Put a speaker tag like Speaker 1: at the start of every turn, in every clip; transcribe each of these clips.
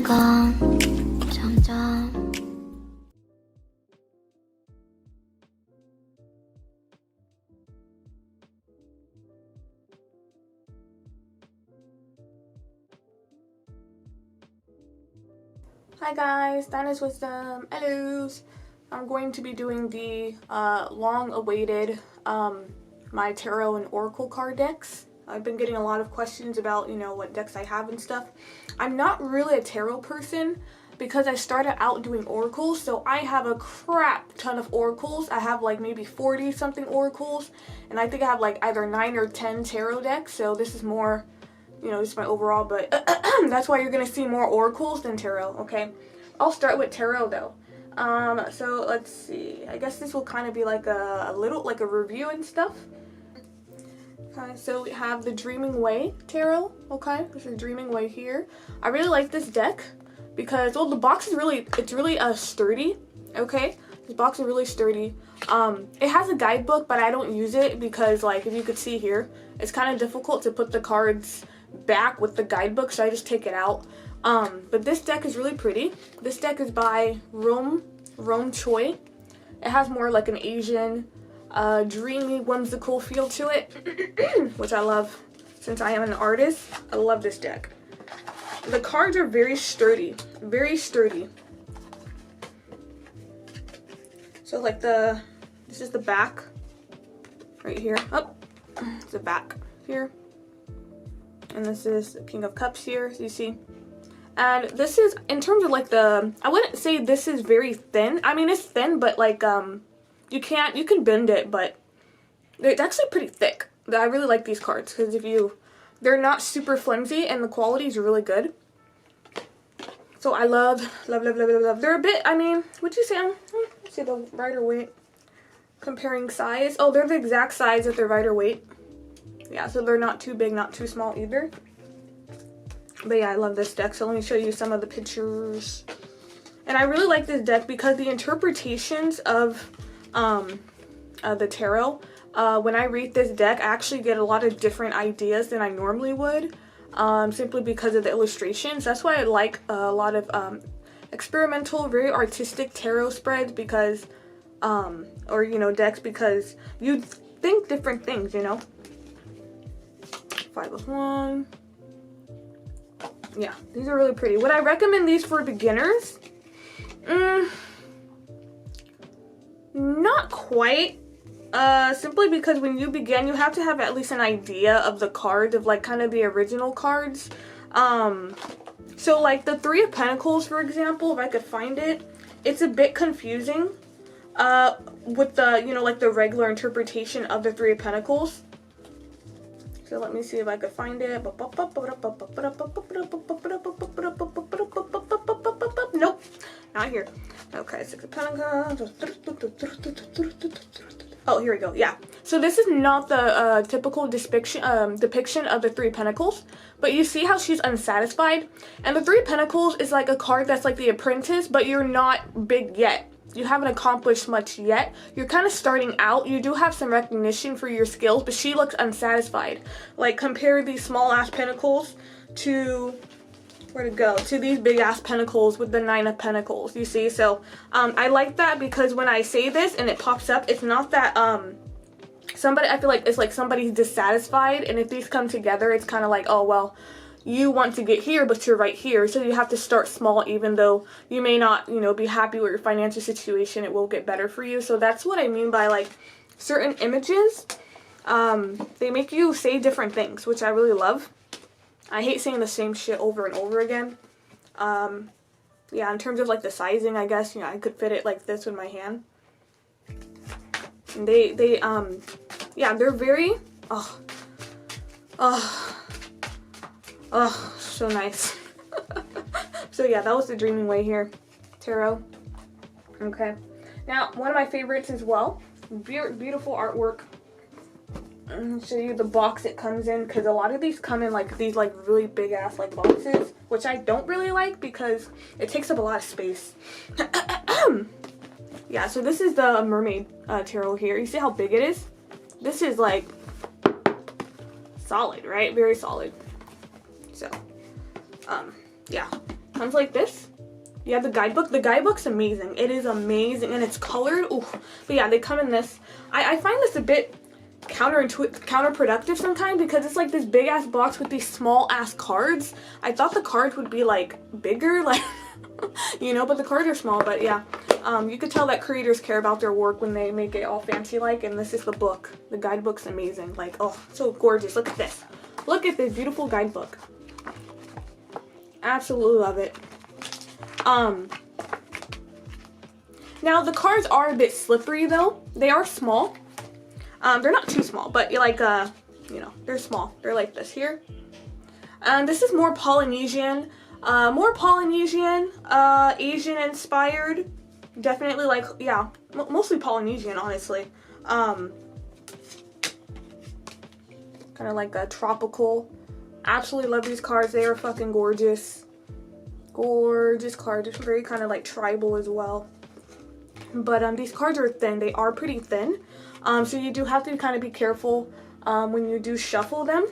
Speaker 1: 건 점점
Speaker 2: Hi guys, Dunne's Wisdom. Hellos. I'm going to be doing the long-awaited my tarot and oracle card decks. I've been getting a lot of questions about, you know, what decks I have and stuff. I'm not really a tarot person because I started out doing oracles, so I have a crap ton of oracles. I have like maybe 40 something oracles, and I think I have like either 9 or 10 tarot decks, so this is more, you know, just my overall, but that's why you're gonna see more oracles than tarot, okay? I'll start with tarot though. So let's see. I guess this will kind of be like a little, like a review and stuff. Okay, so we have the Dreaming Way tarot, okay? This is Dreaming Way here. I really like this deck because, well, the box is really, it's really sturdy, okay? This box is really sturdy. It has a guidebook, but I don't use it because, like, if you could see here, it's kind of difficult to put the cards back with the guidebook, so I just take it out. But this deck is really pretty. This deck is by Rome Choi. It has more like an Asian, dreamy, whimsical feel to it, which I love. Since I am an artist, I love this deck. The cards are very sturdy, very sturdy. So like this is the back right here. Oh, it's the back here. And this is the King of Cups here, as you see. And this is, in terms of like I wouldn't say this is very thin. I mean, it's thin, but like, you can bend it, but it's actually pretty thick. I really like these cards because they're not super flimsy and the quality is really good. So I love. They're a bit, I mean, would you say, let's see the Rider weight. Comparing size. Oh, they're the exact size of their Rider weight. Yeah, so they're not too big, not too small either. But yeah, I love this deck. So let me show you some of the pictures. And I really like this deck because the interpretations of the tarot, when I read this deck, I actually get a lot of different ideas than I normally would, simply because of the illustrations. That's why I like a lot of experimental, very artistic tarot spreads because, or, you know, decks, because you think different things, you know. 5 of 1. Yeah, these are really pretty. Would I recommend these for beginners? Not quite. Simply because when you begin, you have to have at least an idea of the cards, of like kind of the original cards. So like the 3 of Pentacles, for example, if I could find it, it's a bit confusing with the, you know, like the regular interpretation of the 3 of Pentacles. So let me see if I could find it. Nope, not here. Okay, 6 of Pentacles. Oh, here we go. Yeah. So this is not the typical depiction of the 3 of Pentacles, but you see how she's unsatisfied. And the 3 of Pentacles is like a card that's like the apprentice, but you're not big yet. You haven't accomplished much yet. You're kind of starting out. You do have some recognition for your skills, but she looks unsatisfied. Like, compare these small ass pentacles to, where to go, to these big ass pentacles with the 9 of Pentacles, you see? So I like that because when I say this and it pops up, it's not that somebody, I feel like it's like somebody's dissatisfied, and if these come together, it's kind of like, oh well, you want to get here, but you're right here, so you have to start small. Even though you may not, you know, be happy with your financial situation, it will get better for you. So that's what I mean by like certain images. They make you say different things, which I really love. I hate saying the same shit over and over again. Yeah, in terms of like the sizing, I guess, you know, I could fit it like this with my hand. And yeah, they're very, oh, so nice. So yeah, that was the Dreaming Way here, tarot. Okay, now one of my favorites as well, beautiful artwork. I'll show you the box it comes in, because a lot of these come in like these like really big ass like boxes, which I don't really like because it takes up a lot of space. Yeah, so this is the Mermaid tarot here. You see how big it is? This is like solid, right? Very solid. So yeah, Comes like this. You have the guidebook. The guidebook's amazing. It is amazing, and it's colored. Ooh. But yeah, they come in this. I find this a bit counterproductive sometimes because it's like this big ass box with these small ass cards. I thought the cards would be like bigger, like you know, but the cards are small. But yeah, you could tell that creators care about their work when they make it all fancy like. And this is the book. The guidebook's amazing. Like, oh, so gorgeous. Look at this. Look at this beautiful guidebook. Absolutely love it. Now the cards are a bit slippery though. They are small. They're not too small, but like, you know, they're small. They're like this here. This is more Polynesian, Asian inspired. Definitely like, yeah, mostly Polynesian, honestly. Kind of like a tropical. Absolutely love these cards. They are fucking gorgeous. Gorgeous cards. Very kind of like tribal as well. But these cards are thin. They are pretty thin. So you do have to kind of be careful when you do shuffle them.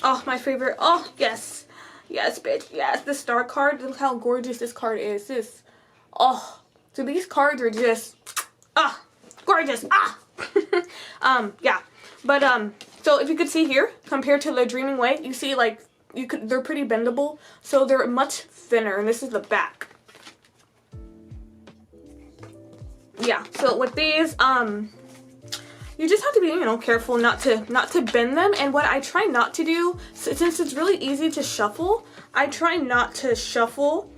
Speaker 2: Oh, my favorite. Oh, yes. Yes, bitch. Yes, the star card. Look how gorgeous this card is. This. Oh. So these cards are just gorgeous. Yeah. But so if you could see here, compared to the Dreaming Way, you see like they're pretty bendable. So they're much thinner, and this is the back. Yeah, so with these, you just have to be, you know, careful not to bend them. And what I try not to do, since it's really easy to shuffle, I try not to shuffle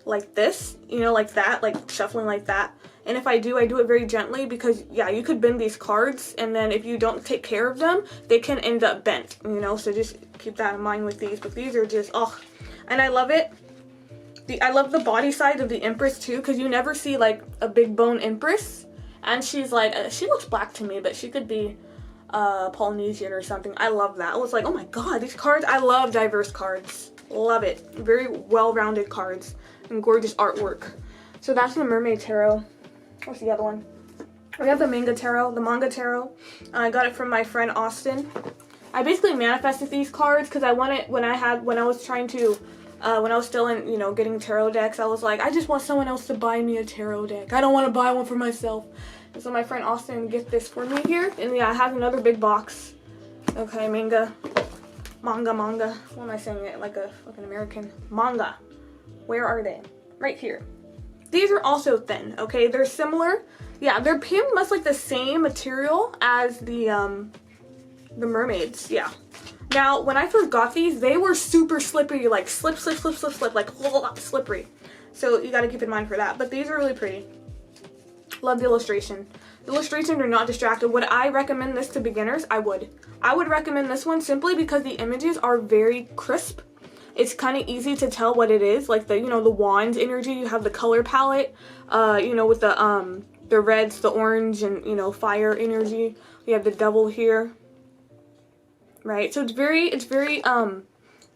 Speaker 2: like this, you know, like that, like shuffling like that. And if I do it very gently because, yeah, you could bend these cards, and then if you don't take care of them, they can end up bent, you know, so just keep that in mind with these. But these are just, oh, and I love it. I love the body side of the Empress too, because you never see like a big bone Empress. And she's like, she looks black to me, but she could be Polynesian or something. I love that. I was like, oh my god, these cards, I love diverse cards. Love it. Very well-rounded cards and gorgeous artwork. So that's the Mermaid Tarot. What's the other one? We have the Manga Tarot, the Manga Tarot. I got it from my friend Austin. I basically manifested these cards because I wanted, when I was trying to, when I was still in, you know, getting tarot decks, I was like, I just want someone else to buy me a tarot deck. I don't want to buy one for myself. And so my friend Austin gifted this for me here. And yeah, I have another big box. Okay, Manga. What am I saying it like a fucking American? Manga. Where are they? Right here. These are also thin, okay? They're similar. Yeah, they're pretty much like the same material as the Mermaids, yeah. Now, when I first got these, they were super slippery, like slip, like slippery. So you gotta keep in mind for that. But these are really pretty. Love the illustration. The illustrations are not distracted. Would I recommend this to beginners? I would. I would recommend this one simply because the images are very crisp. It's kind of easy to tell what it is. Like the, you know, the wands energy. You have the color palette, you know, with the reds, the orange, and, you know, fire energy. You have the devil here. Right, so it's very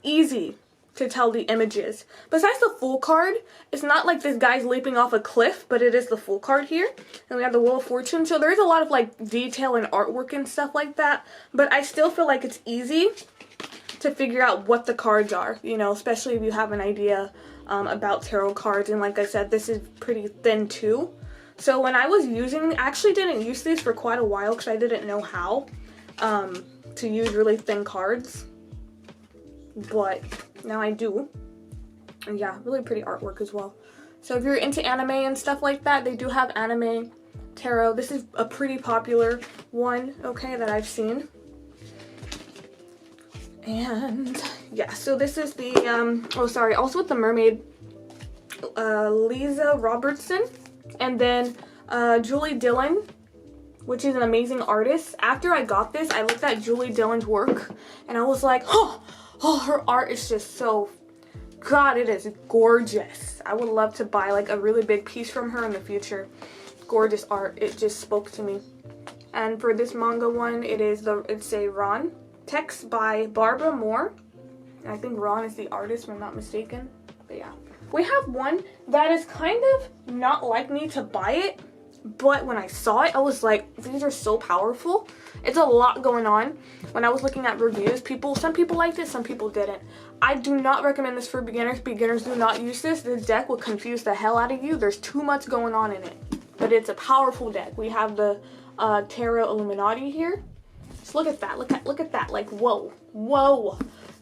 Speaker 2: easy to tell the images. Besides the full card, it's not like this guy's leaping off a cliff, but it is the full card here. And we have the Wheel of Fortune, so there is a lot of like detail and artwork and stuff like that. But I still feel like it's easy to figure out what the cards are, you know, especially if you have an idea about tarot cards. And like I said, this is pretty thin too. So when I was using, I actually didn't use these for quite a while because I didn't know how to use really thin cards, but now I do. And yeah, really pretty artwork as well. So if you're into anime and stuff like that, they do have anime tarot. This is a pretty popular one, okay, that I've seen. And yeah, so this is the also with the Mermaid, Leeza Robertson, and then Julie Dillon, which is an amazing artist. After I got this, I looked at Julie Dillon's work, and I was like, oh, her art is just so, God, it is gorgeous. I would love to buy like a really big piece from her in the future. Gorgeous art. It just spoke to me. And for this manga one, it's a Ron. Text by Barbara Moore. And I think Ron is the artist, if I'm not mistaken. But yeah. We have one that is kind of not like me to buy it. but when I saw it, I was like, these are so powerful. It's a lot going on. When I was looking at reviews, some people liked it, some people didn't. I do not recommend this for beginners. Beginners do not use this. This deck will confuse the hell out of you. There's too much going on in it, but it's a powerful deck. We have the Tarot Illuminati here. Just look at that. Look at that. Like, whoa, whoa.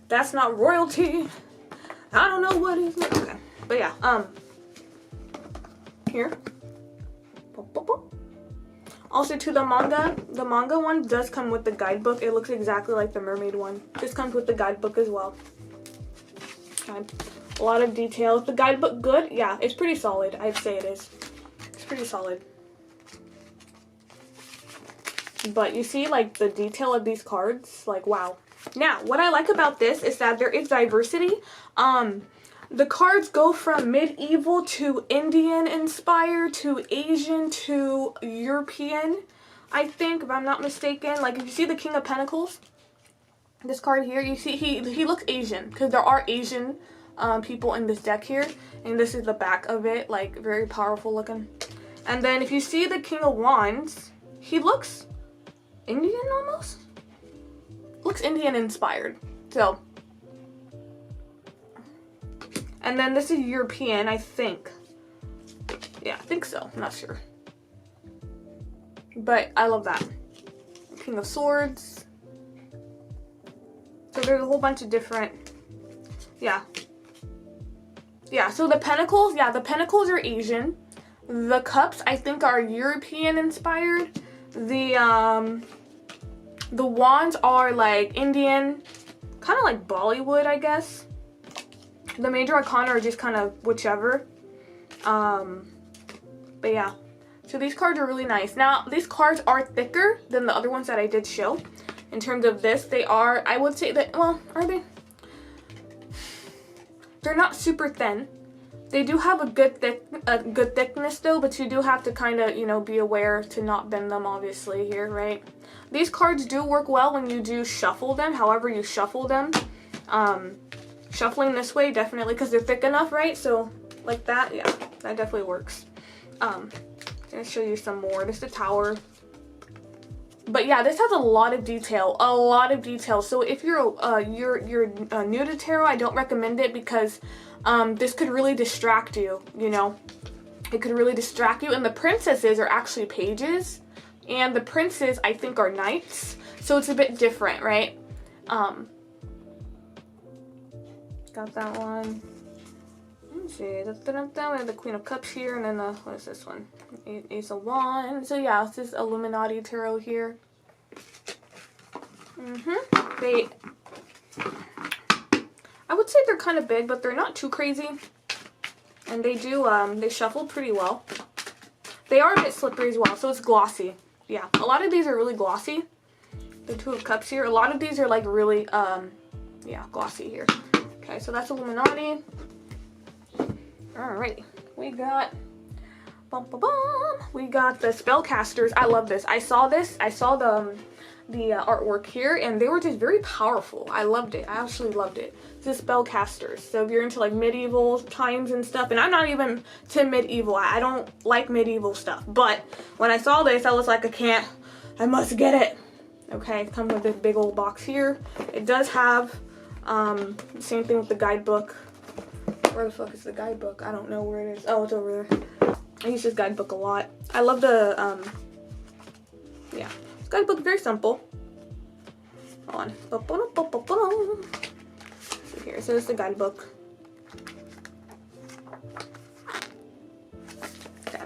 Speaker 2: That's not royalty. I don't know what is. Okay, but yeah. Here. Also, to the manga one does come with the guidebook. It looks exactly like the mermaid one. This comes with the guidebook as well. Okay. A lot of details. The guidebook good? Yeah, it's pretty solid. I'd say it is. It's pretty solid. But you see, like, the detail of these cards, like, wow. Now, what I like about this is that there is diversity. The cards go from medieval to Indian inspired to Asian to European, I think, if I'm not mistaken. Like, if you see the King of Pentacles, this card here, you see he looks Asian, because there are Asian people in this deck here. And this is the back of it, like, very powerful looking. And then if you see the King of Wands, he looks Indian almost? Looks Indian inspired. So, and then this is European, I think. Yeah, I think so. I'm not sure. But I love that. King of Swords. So there's a whole bunch of different, yeah. Yeah, so the Pentacles, yeah, the Pentacles are Asian. The Cups, I think, are European inspired. The Wands are like Indian, kind of like Bollywood, I guess. The Major Arcana are just kind of whichever. But yeah, so these cards are really nice. Now, these cards are thicker than the other ones that I did show. In terms of this, they are, I would say that, well, are they? They're not super thin. They do have a good thickness though, but you do have to kind of, you know, be aware to not bend them, obviously, here, right? These cards do work well when you do shuffle them, however you shuffle them. Shuffling this way, definitely, because they're thick enough, right? So, like that, yeah, that definitely works. I'm gonna show you some more. This is the Tower. But yeah, this has a lot of detail, So if you're new to tarot, I don't recommend it because this could really distract you, you know. It could really distract you. And the princesses are actually pages, and the princes, I think, are knights. So it's a bit different, right? Got that one. Let's see. We have the Queen of Cups here, and then the, what is this one? Ace of Wands. So yeah, this is Illuminati Tarot here. I would say they're kind of big, but they're not too crazy. And they do, they shuffle pretty well. They are a bit slippery as well, so it's glossy. Yeah, a lot of these are really glossy. The Two of Cups here. A lot of these are like really, yeah, glossy here. Okay, so that's Illuminati. Alrighty, we got, we got the Spellcasters. I love this. I saw this. I saw the artwork here, and they were just very powerful. I loved it. I actually loved it. This is Spellcasters. So if you're into like medieval times and stuff, and I'm not even to medieval. I don't like medieval stuff. But when I saw this, I was like, I must get it. Okay, it comes with this big old box here. It does have same thing with the guidebook. Where the fuck is the guidebook? I don't know where it is. Oh, it's over there. I use this guidebook a lot. I love the, yeah. This guidebook is very simple. Hold on. So here, so this is the guidebook. Okay.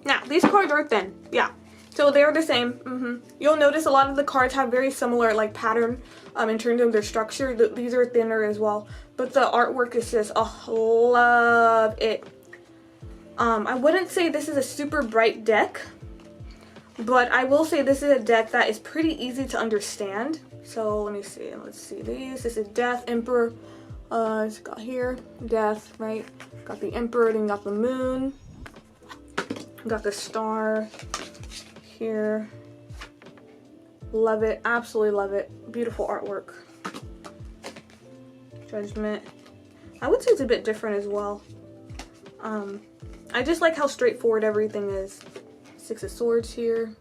Speaker 2: Now, these cards are thin. Yeah. So they're the same. You'll notice a lot of the cards have very similar like pattern in terms of their structure. These are thinner as well. But the artwork is just, oh, love it. I wouldn't say this is a super bright deck, but I will say this is a deck that is pretty easy to understand. So let me see. Let's see these. This is Death, Emperor. It's got here Death, right? Got the Emperor, then got the Moon. Got the Star here. Love it. Absolutely love it. Beautiful artwork. Judgment. I would say it's a bit different as well. I just like how straightforward everything is. Six of Swords here.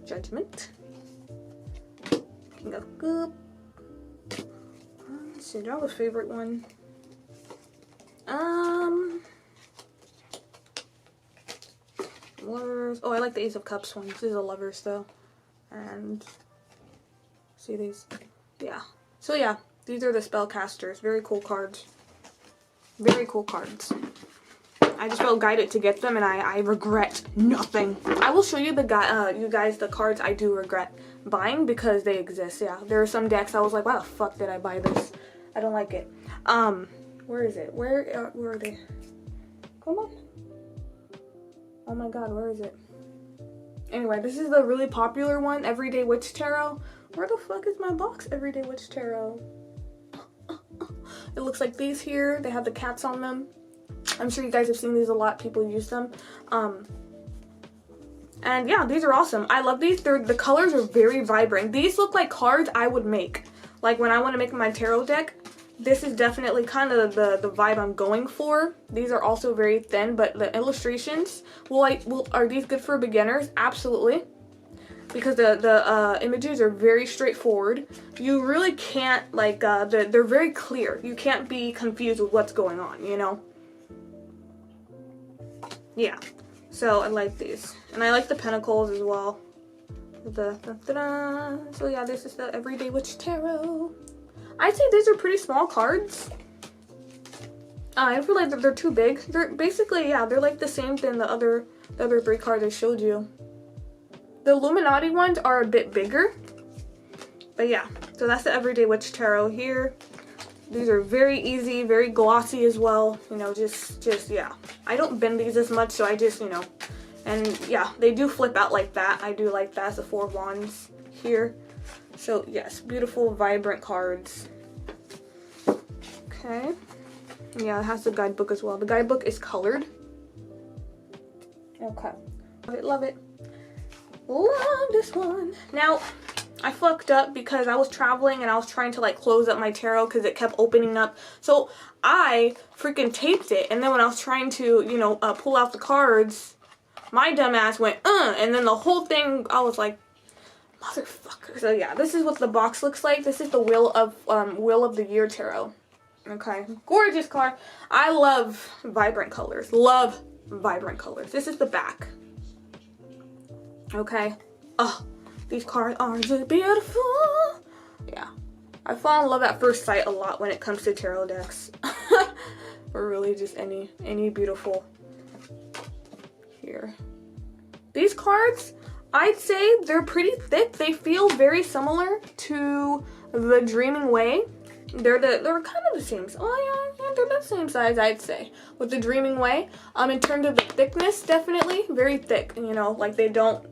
Speaker 2: Judgment. King of Cups. Let's see, do I have a favorite one? Lovers. Oh, I like the Ace of Cups one. This is a Lovers though. And see these? Yeah. So yeah, these are the SpellCasters. Very cool cards. Very cool cards. I just felt guided to get them, and I regret nothing. I will show you you guys the cards I do regret buying because they exist. Yeah, there are some decks I was like, why the fuck did I buy this? I don't like it. Where is it? Where are they? Come on. Oh my god, where is it? Anyway, this is the really popular one, Everyday Witch Tarot. Where the fuck is my box, Everyday Witch Tarot? It looks like these here. They have the cats on them. I'm sure you guys have seen these a lot. People use them. And yeah, these are awesome. I love these. The colors are very vibrant. These look like cards I would make. Like when I want to make my tarot deck, this is definitely kind of the vibe I'm going for. These are also very thin, but the illustrations, are these good for beginners? Absolutely. Because the images are very straightforward. You really can't, like, they're very clear. You can't be confused with what's going on, you know? Yeah. So I like these. And I like the pentacles as well. So yeah, this is the Everyday Witch Tarot. I'd say these are pretty small cards. I don't feel like they're too big. They're basically, yeah, they're like the same thing the other 3 cards I showed you. The Illuminati ones are a bit bigger. But yeah, so that's the Everyday Witch Tarot here. These are very easy, very glossy as well. You know, just yeah. I don't bend these as much, so I just, you know. And yeah, they do flip out like that. I do like that as the 4 of Wands here. So yes, beautiful, vibrant cards. Okay. Yeah, it has the guidebook as well. The guidebook is colored. Okay. Love it, love it. Love this one. Now, I fucked up because I was traveling and I was trying to like close up my tarot because it kept opening up. So I freaking taped it. And then when I was trying to, you know, pull out the cards, my dumb ass went, and then the whole thing, I was like, motherfucker. So yeah, this is what the box looks like. This is the Wheel of the Year Tarot. Okay, gorgeous card. I love vibrant colors. Love vibrant colors. This is the back. Okay. Oh, these cards are just beautiful. Yeah, I fall in love at first sight a lot when it comes to tarot decks. Or really just any beautiful. Here. These cards, I'd say they're pretty thick. They feel very similar to the Dreaming Way. They're kind of the same. Oh yeah, they're the same size, I'd say, with the Dreaming Way. In terms of the thickness, definitely very thick. You know, like they're not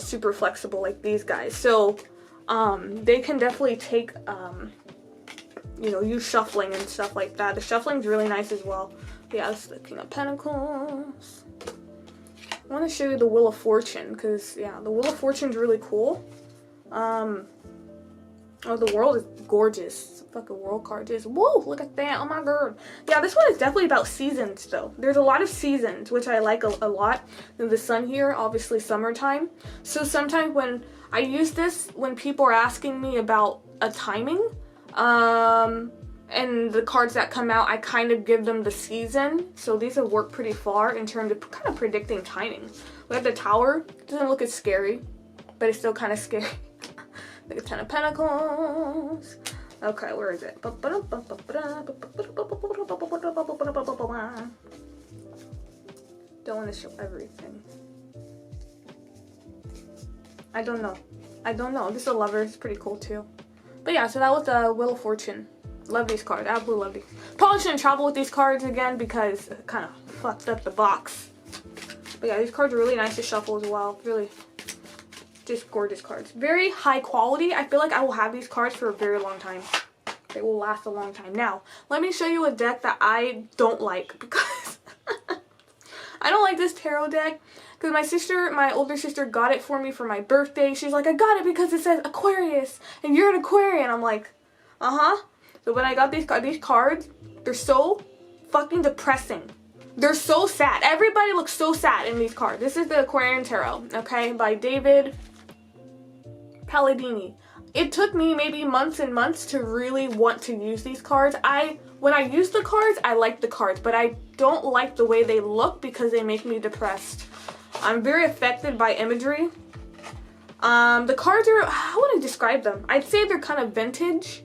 Speaker 2: super flexible like these guys. So, they can definitely take, you know, use shuffling and stuff like that. The shuffling's really nice as well. Yeah, this is the King of Pentacles. I want to show you the Wheel of Fortune because, yeah, the Wheel of Fortune's really cool. Oh, the world is gorgeous. It's a fucking world card. Just, whoa, look at that. Oh my god. Yeah, this one is definitely about seasons, though. There's a lot of seasons, which I like a lot. And the sun here, obviously summertime. So sometimes when I use this, when people are asking me about a timing, and the cards that come out, I kind of give them the season. So these have worked pretty far in terms of kind of predicting timing. We have the Tower. It doesn't look as scary, but it's still kind of scary. The Ten of Pentacles. Okay, where is it? Don't want to show everything. I don't know. This is a Lover. It's pretty cool too. But yeah, so that was the Wheel of Fortune. Love these cards. Absolutely love these. Probably shouldn't travel with these cards again because it kind of fucked up the box. But yeah, these cards are really nice to shuffle as well. Really just gorgeous cards. Very high quality. I feel like I will have these cards for a very long time. They will last a long time. Now, let me show you a deck that I don't like because I don't like this tarot deck. Because my older sister got it for me for my birthday. She's like, I got it because it says Aquarius and you're an Aquarian. I'm like, uh-huh. So when I got these cards, they're so fucking depressing. They're so sad. Everybody looks so sad in these cards. This is the Aquarian Tarot, okay, by David Palladini. It took me maybe months and months to really want to use these cards. When I use the cards, I like the cards, but I don't like the way they look because they make me depressed. I'm very affected by imagery. The cards are, how would I describe them? I'd say they're kind of vintage.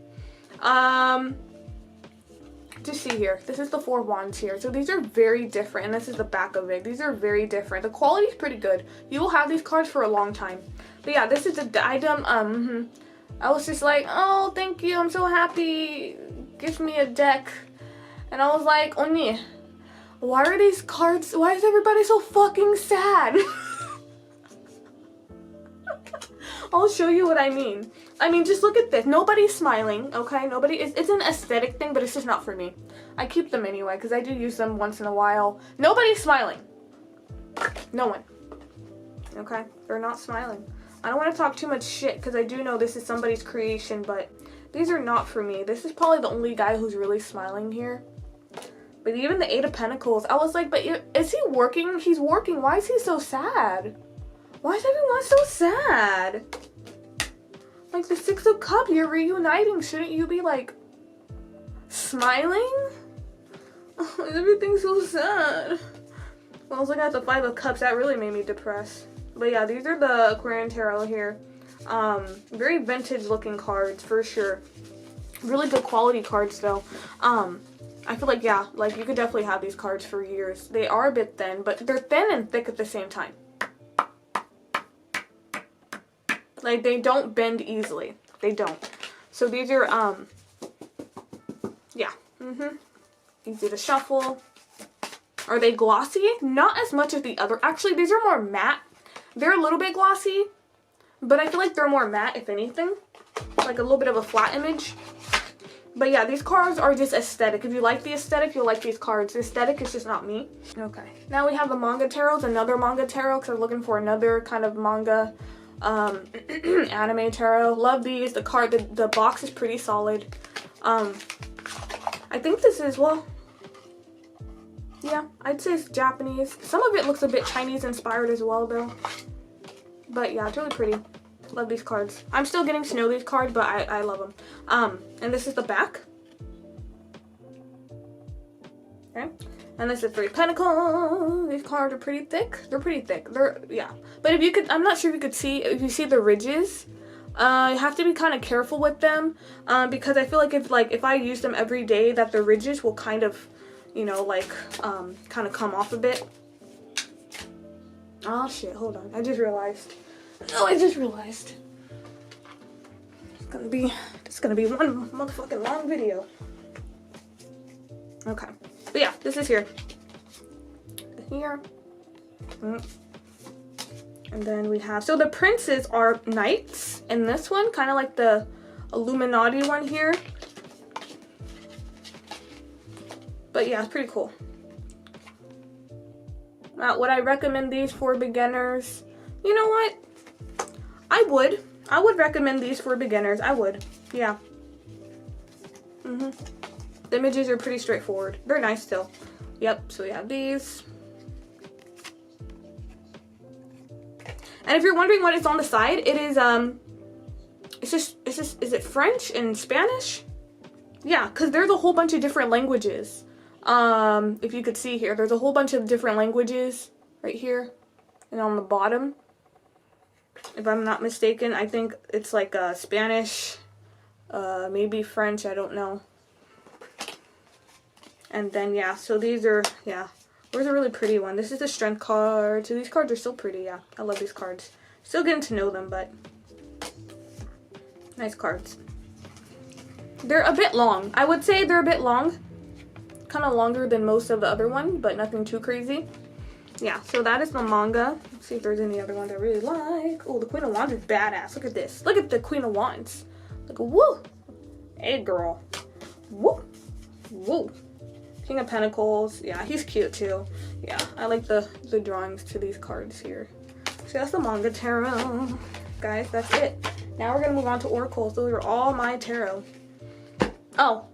Speaker 2: Just see here, this is the 4 wands here, so these are very different, and this is the back of it. These are very different. The quality is pretty good. You will have these cards for a long time. But yeah, this is the item. I was just like, oh, thank you, I'm so happy, give me a deck. And I was like, Oni, why are these cards, why is everybody so fucking sad? I'll show you what I mean. I mean, just look at this. Nobody's smiling, okay? It's an aesthetic thing, but it's just not for me. I keep them anyway, because I do use them once in a while. Nobody's smiling. No one. Okay? They're not smiling. I don't want to talk too much shit, because I do know this is somebody's creation, but these are not for me. This is probably the only guy who's really smiling here. But even the 8 of Pentacles, I was like, but is he working? He's working. Why is he so sad? Why is everyone so sad? Like the 6 of Cups, you're reuniting. Shouldn't you be like smiling? Oh, everything's so sad. Well, I was looking at the 5 of Cups. That really made me depressed. But yeah, these are the Aquarian Tarot here. Very vintage looking cards for sure. Really good quality cards though. I feel like, yeah, like you could definitely have these cards for years. They are a bit thin, but they're thin and thick at the same time. Like, they don't bend easily. They don't. So these are, yeah. Easy to shuffle. Are they glossy? Not as much as the other. Actually, these are more matte. They're a little bit glossy, but I feel like they're more matte, if anything. Like a little bit of a flat image. But yeah, these cards are just aesthetic. If you like the aesthetic, you'll like these cards. The aesthetic is just not me. Okay. Now we have the Manga Tarot. Another Manga Tarot, because I'm looking for another kind of manga anime tarot. Love these. The card, the box is pretty solid. I think this is, well, yeah, I'd say it's Japanese. Some of it looks a bit Chinese inspired as well though. But yeah, it's really pretty. Love these cards. I'm still getting to know these cards, but I love them. And this is the back. Okay. And this is 3 of Pentacles. These cards are pretty thick. They're pretty thick. They're, yeah. But if you could, I'm not sure if you could see, if you see the ridges, you have to be kind of careful with them. Because I feel like if I use them every day, that the ridges will kind of, you know, like, kind of come off a bit. Oh shit, hold on. I just realized. Oh, I just realized. It's gonna be one motherfucking long video. Okay. But yeah, this is here. Here. And then we have, so the princes are knights in this one, kind of like the Illuminati one here. But yeah, it's pretty cool. Would I recommend these for beginners? You know what? I would recommend these for beginners. I would. Yeah. The images are pretty straightforward. They're nice still. Yep, so we have these. And if you're wondering what is on the side, it is is it French and Spanish? Yeah, because there's a whole bunch of different languages. If you could see here, there's a whole bunch of different languages right here and on the bottom. If I'm not mistaken, I think it's like Spanish, maybe French, I don't know. And then, yeah, so these are, yeah, there's a really pretty one. This is the strength card. So these cards are still pretty, yeah. I love these cards. Still getting to know them, but nice cards. They're a bit long. I would say they're a bit long. Kind of longer than most of the other one, but nothing too crazy. Yeah, so that is the manga. Let's see if there's any other ones I really like. Oh, the Queen of Wands is badass. Look at this. Look at the Queen of Wands. Like, woo. Hey, girl. Woo. Woo. King of Pentacles. Yeah, he's cute too. Yeah, I like the drawings to these cards here. So that's the Manga Tarot. Guys, that's it. Now we're going to move on to oracles. Those are all my tarot. Oh.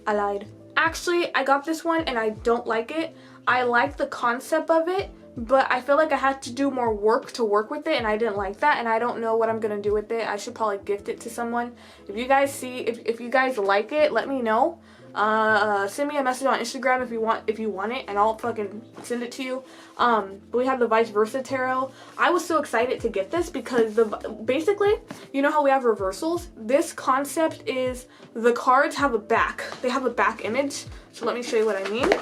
Speaker 2: I lied. Actually, I got this one and I don't like it. I like the concept of it, but I feel like I had to do more work to work with it, and I didn't like that, and I don't know what I'm gonna do with it. I should probably gift it to someone. If you guys see, if you guys like it, let me know. Send me a message on Instagram if you want it, and I'll fucking send it to you. But we have the ViseVersa Tarot. I was so excited to get this because basically, you know how we have reversals? This concept is the cards have a back. They have a back image. So let me show you what I mean.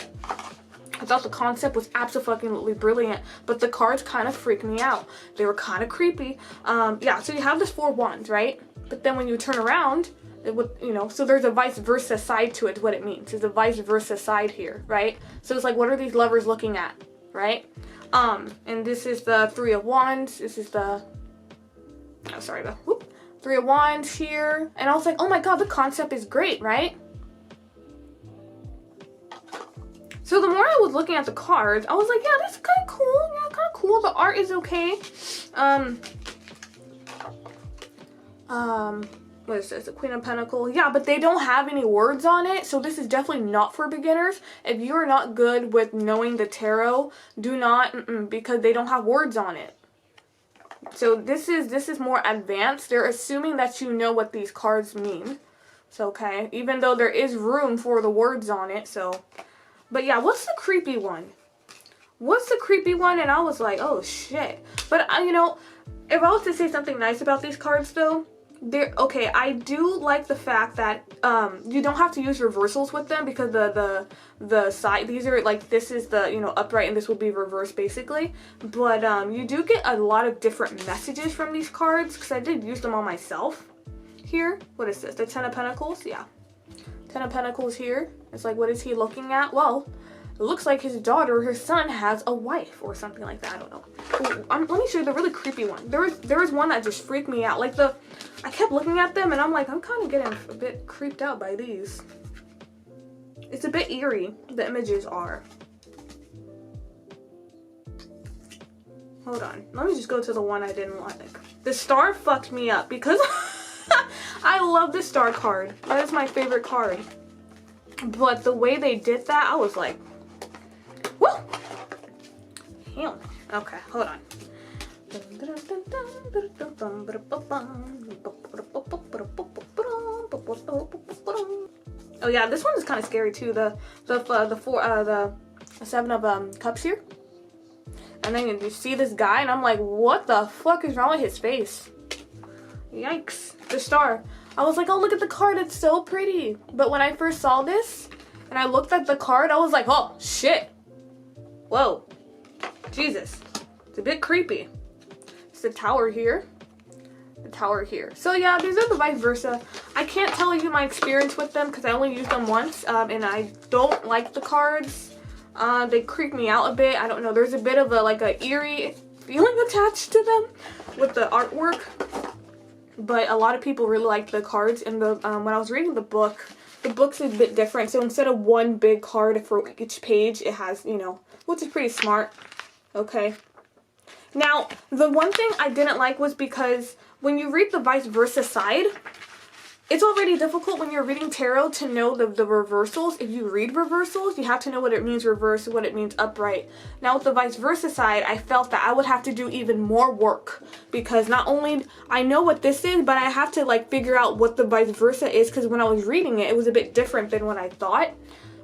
Speaker 2: I thought the concept was absolutely brilliant, but the cards kind of freaked me out. They were kind of creepy. Yeah, so you have this 4 wands, right? But then when you turn around, it would, you know, so there's a vice versa side to it, what it means. There's a vice versa side here, right? So it's like, what are these lovers looking at, right? And this is the 3 of Wands. This is the, oh, sorry, the 3 of Wands here. And I was like, oh my god, the concept is great, right? So the more I was looking at the cards, I was like, yeah, this is kind of cool. Yeah, kind of cool. The art is okay. What is this? The Queen of Pentacles. Yeah, but they don't have any words on it, so this is definitely not for beginners. If you are not good with knowing the tarot, do not, because they don't have words on it. So this is more advanced. They're assuming that you know what these cards mean. So, okay, even though there is room for the words on it, so. But yeah, what's the creepy one? What's the creepy one? And I was like, oh shit. But, you know, if I was to say something nice about these cards, though, okay, I do like the fact that you don't have to use reversals with them, because the side, these are like, this is the, you know, upright, and this will be reversed basically. But you do get a lot of different messages from these cards, because I did use them on myself here. What is this? The 10 of Pentacles? Yeah. 10 of Pentacles here. It's like, what is he looking at? Well, it looks like his daughter, her son, has a wife or something like that. I don't know. Ooh, let me show you the really creepy one. There was one that just freaked me out. Like I kept looking at them and I'm like, I'm kind of getting a bit creeped out by these. It's a bit eerie, the images are. Hold on. Let me just go to the one I didn't like. The star fucked me up because I love the star card. That is my favorite card. But the way they did that, I was like, woo! Hell. Okay, hold on. Oh yeah, this one is kind of scary too. The 7 of Cups here. And then you see this guy, and I'm like, what the fuck is wrong with his face? Yikes. The star. I was like, oh, look at the card. It's so pretty. But when I first saw this and I looked at the card, I was like, oh, shit. Whoa. Jesus. It's a bit creepy. It's the tower here. The tower here. So, yeah, these are the vice versa. I can't tell you my experience with them because I only used them once. And I don't like the cards. They creep me out a bit. I don't know. There's a bit of a eerie feeling attached to them with the artwork. But a lot of people really like the cards. And when I was reading the book's a bit different. So instead of one big card for each page, it has, you know, which is pretty smart. Okay. Now, the one thing I didn't like was because when you read the vice versa side, it's already difficult when you're reading tarot to know the reversals. If you read reversals, you have to know what it means reverse, what it means upright. Now with the vice versa side, I felt that I would have to do even more work because not only I know what this is, but I have to like figure out what the vice versa is, because when I was reading it, it was a bit different than what I thought,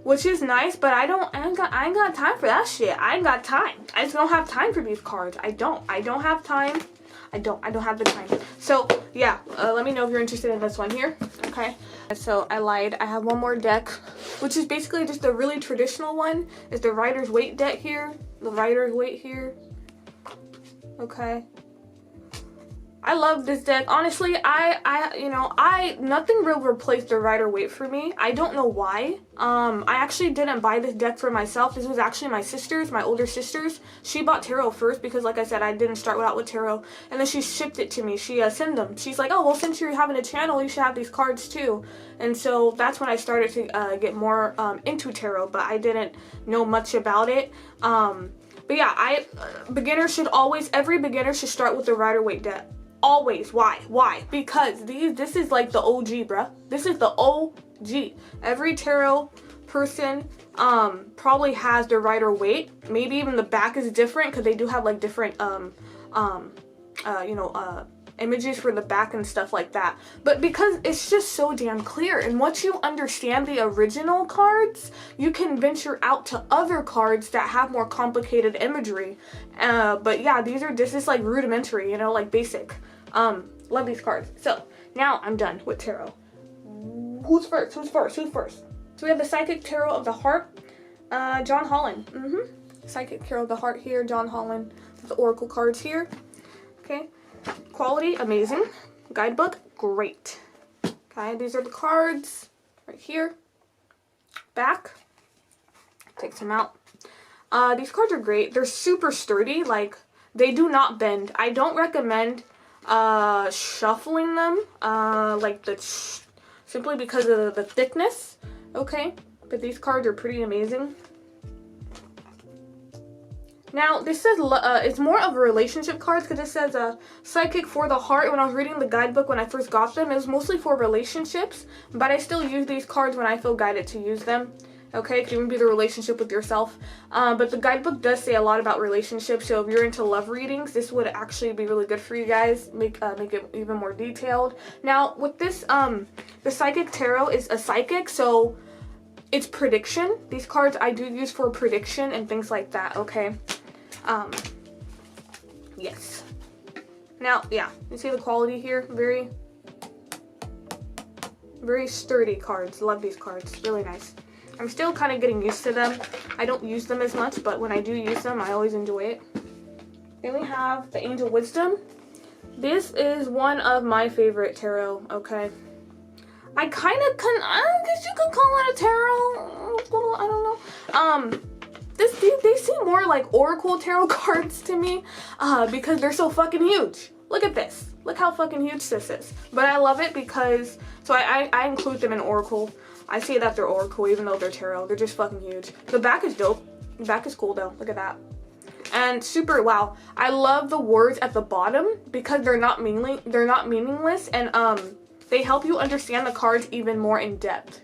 Speaker 2: which is nice. But I ain't got time for that shit. I ain't got time. I just don't have time for these cards. I don't have time. I don't have the time. So yeah, let me know if you're interested in this one here. Okay, so I lied. I have one more deck, which is basically just a really traditional one. It's the Rider's Waite deck here. The Rider's Waite here. Okay. I love this deck. Honestly, nothing will replace the Rider-Waite for me. I don't know why. I actually didn't buy this deck for myself. This was actually my sister's, my older sister's. She bought tarot first because, like I said, I didn't start out with tarot. And then she shipped it to me. She sent them. She's like, oh, well, since you're having a channel, you should have these cards too. And so that's when I started to get more into tarot, but I didn't know much about it. But yeah, every beginner should start with the Rider-Waite deck. Always. Why? Because this is like the OG, bruh. This is the OG. Every tarot person probably has the Rider-Waite. Maybe even the back is different because they do have like different images for the back and stuff like that. But because it's just so damn clear, and once you understand the original cards, you can venture out to other cards that have more complicated imagery. But yeah, this is like rudimentary, you know, like basic. Love these cards. So now I'm done with tarot. Who's first? So we have the Psychic Tarot of the Heart, John Holland. Psychic Tarot of the Heart here, John Holland. The Oracle cards here. Okay. Quality, amazing. Guidebook, great. Okay, these are the cards right here. Back. Take some out. These cards are great. They're super sturdy. Like, they do not bend. I don't recommend shuffling them simply because of the thickness. Okay, but these cards are pretty amazing. Now, this says, it's more of a relationship cards because it says Psychic for the Heart. When I was reading the guidebook when I first got them, it was mostly for relationships, but I still use these cards when I feel guided to use them. Okay, it can even be the relationship with yourself. But the guidebook does say a lot about relationships, so if you're into love readings, this would actually be really good for you guys. Make it even more detailed. Now, with this, the Psychic Tarot is a psychic, so it's prediction. These cards I do use for prediction and things like that, okay? Yes. Now, yeah, you see the quality here? Very, very sturdy cards. Love these cards. Really nice. I'm still kind of getting used to them. I don't use them as much, but when I do use them, I always enjoy it. Then we have the Angel Wisdom. This is one of my favorite tarot, okay? I guess you could call it a tarot. I don't know. They seem more like Oracle tarot cards to me because they're so fucking huge. Look at this. Look how fucking huge this is. But I love it because, so I include them in Oracle. I say that they're Oracle even though they're tarot. They're just fucking huge. The back is dope. The back is cool though. Look at that. And super, wow. I love the words at the bottom because they're not meaningless, and they help you understand the cards even more in depth.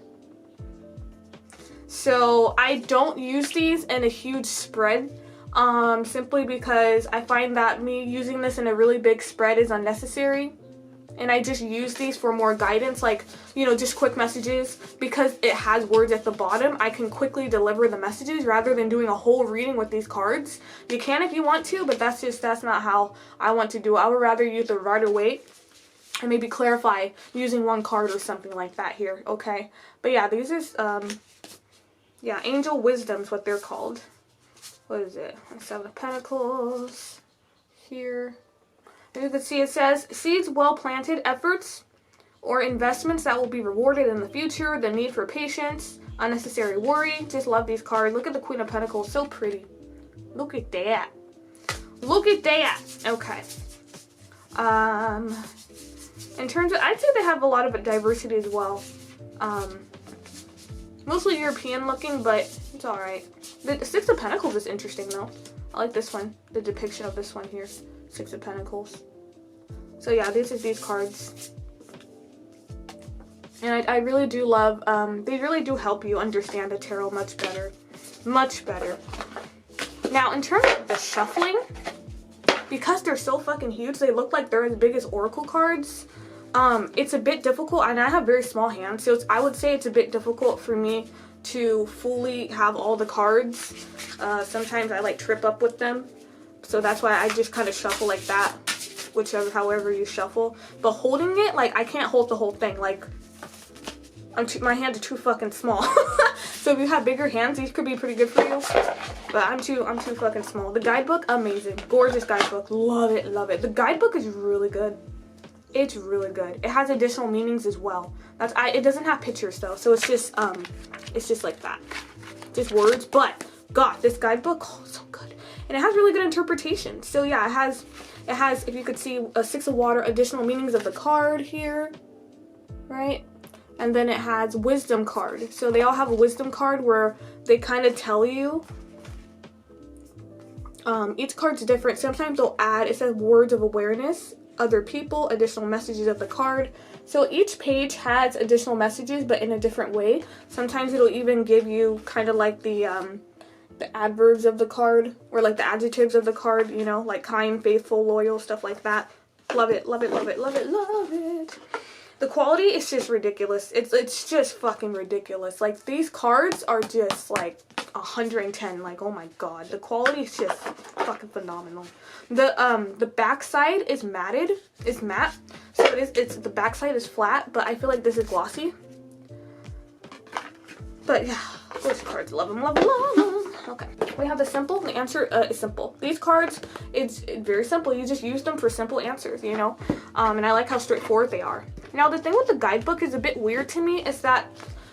Speaker 2: So I don't use these in a huge spread simply because I find that me using this in a really big spread is unnecessary. And I just use these for more guidance, like, you know, just quick messages. Because it has words at the bottom, I can quickly deliver the messages rather than doing a whole reading with these cards. You can if you want to, but that's not how I want to do it. I would rather use the Rider-Waite and maybe clarify using one card or something like that here, okay? But yeah, these are, yeah, Angel Wisdom's what they're called. What is it? Seven of Pentacles here. As you can see, it says, seeds well planted, efforts or investments that will be rewarded in the future, the need for patience, unnecessary worry. Just love these cards. Look at the Queen of Pentacles, so pretty. Look at that. Look at that. Okay. In terms of, I'd say they have a lot of diversity as well. Mostly European looking, but it's alright. The Six of Pentacles is interesting though. I like this one, the depiction of this one here. Six of Pentacles. So yeah, these cards. And I really do love, they really do help you understand the tarot much better. Much better. Now, in terms of the shuffling, because they're so fucking huge, they look like they're as big as Oracle cards. It's a bit difficult, and I have very small hands, so I would say it's a bit difficult for me to fully have all the cards. Sometimes I like trip up with them. So that's why I just kind of shuffle like that, however you shuffle. But holding it, like, I can't hold the whole thing. Like, my hands are too fucking small. So if you have bigger hands, these could be pretty good for you. But I'm too fucking small. The guidebook, amazing, gorgeous guidebook, love it, love it. The guidebook is really good. It's really good. It has additional meanings as well. It doesn't have pictures though, so it's just like that, just words. But God, this guidebook, oh, so good. And it has really good interpretation. So yeah, it has, if you could see, a Six of Water, additional meanings of the card here, right? And then it has Wisdom card. So they all have a Wisdom card where they kind of tell you. Each card's different. Sometimes they'll add, it says words of awareness. other people, additional messages of the card. So each page has additional messages, but in a different way. Sometimes it'll even give you kind of like the adverbs of the card, or like the adjectives of the card, you know, like kind, faithful, loyal, stuff like that. Love it, love it, love it, love it, love it. The quality is just ridiculous. It's just fucking ridiculous. Like, these cards are just like 110. Like, oh my god, the quality is just fucking phenomenal. The back side is matted. It's matte, so it's the back side is flat, but I feel like this is glossy. But yeah, those cards, love them, love them, love them. Okay, we have the simple. The answer is simple. These cards, it's very simple. You just use them for simple answers, you know. And I like how straightforward they are. Now, the thing with the guidebook is a bit weird to me is that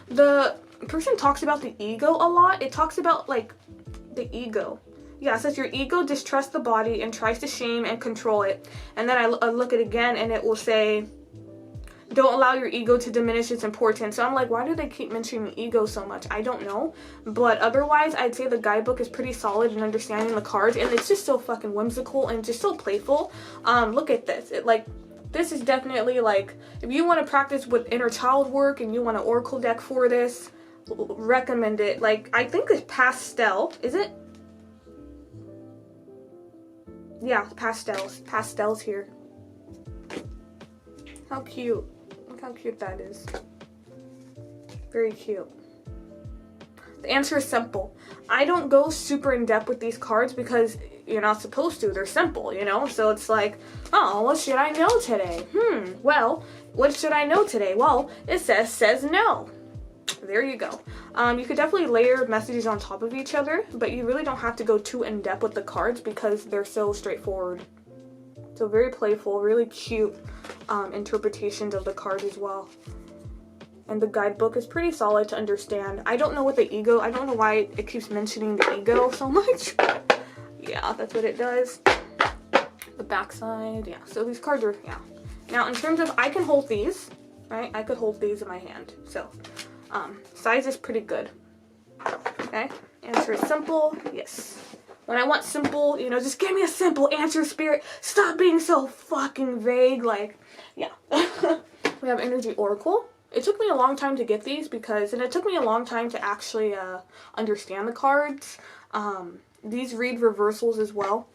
Speaker 2: the person talks about the ego a lot. It talks about like the ego. Yeah, it says your ego distrusts the body and tries to shame and control it. And then I look at it again and it will say, don't allow your ego to diminish its importance. So I'm like, why do they keep mentioning ego so much? I don't know. But otherwise, I'd say the guidebook is pretty solid in understanding the cards. And it's just so fucking whimsical and just so playful. Look at this. This is definitely like, if you want to practice with inner child work and you want an oracle deck for this, recommend it. Like, I think it's pastel. Is it? Yeah, pastels here. How cute. Look how cute that is. Very cute. The answer is simple. I don't go super in depth with these cards because you're not supposed to. They're simple, you know? So it's like, oh, what should I know today? Well, what should I know today? Well, it says no. There you go. You could definitely layer messages on top of each other, but you really don't have to go too in depth with the cards because they're so straightforward. So very playful, really cute interpretations of the cards as well. And the guidebook is pretty solid to understand. I don't know what the ego, I don't know why it keeps mentioning the ego so much. Yeah, that's what it does. The backside, yeah. So these cards are, yeah. Now in terms of, I can hold these, right? I could hold these in my hand. So size is pretty good. Okay, answer is simple, yes. When I want simple, you know, just give me a simple answer, spirit. Stop being so fucking vague, like, yeah. We have Energy Oracle. It took me a long time to get these because, and it took me a long time to actually understand the cards. These read reversals as well.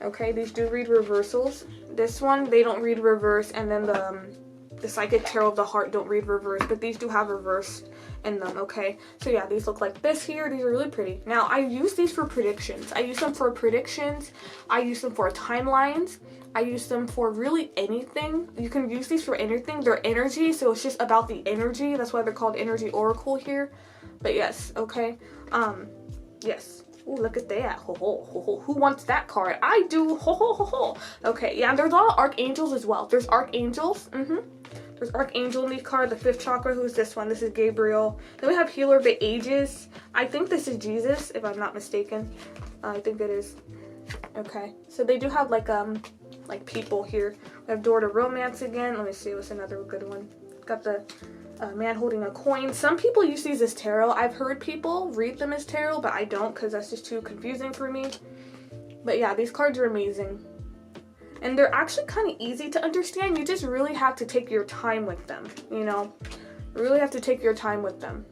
Speaker 2: Okay, these do read reversals. This one, they don't read reverse, and then the Psychic Tarot of the Heart don't read reverse, but these do have reverse in them, okay? So yeah, these look like this here. These are really pretty. Now, I use these for predictions. I use them for predictions. I use them for timelines. I use them for really anything. You can use these for anything. They're energy, so it's just about the energy. That's why they're called Energy Oracle here. But yes, okay? Yes. Ooh, look at that. Ho, ho, ho, ho. Who wants that card? I do. Ho, ho, ho, ho. Okay, yeah, there's a lot of archangels as well. There's archangels. There's Archangel in these cards, the 5th chakra. Who's this one? This is Gabriel. Then we have Healer of the Ages. I think this is Jesus, if I'm not mistaken. I think it is. Okay, so they do have like people here. We have Door to Romance again. Let me see, what's another good one? Got the man holding a coin. Some people use these as tarot. I've heard people read them as tarot, but I don't because that's just too confusing for me. But yeah, these cards are amazing. And they're actually kind of easy to understand. You just really have to take your time with them, you know? You really have to take your time with them.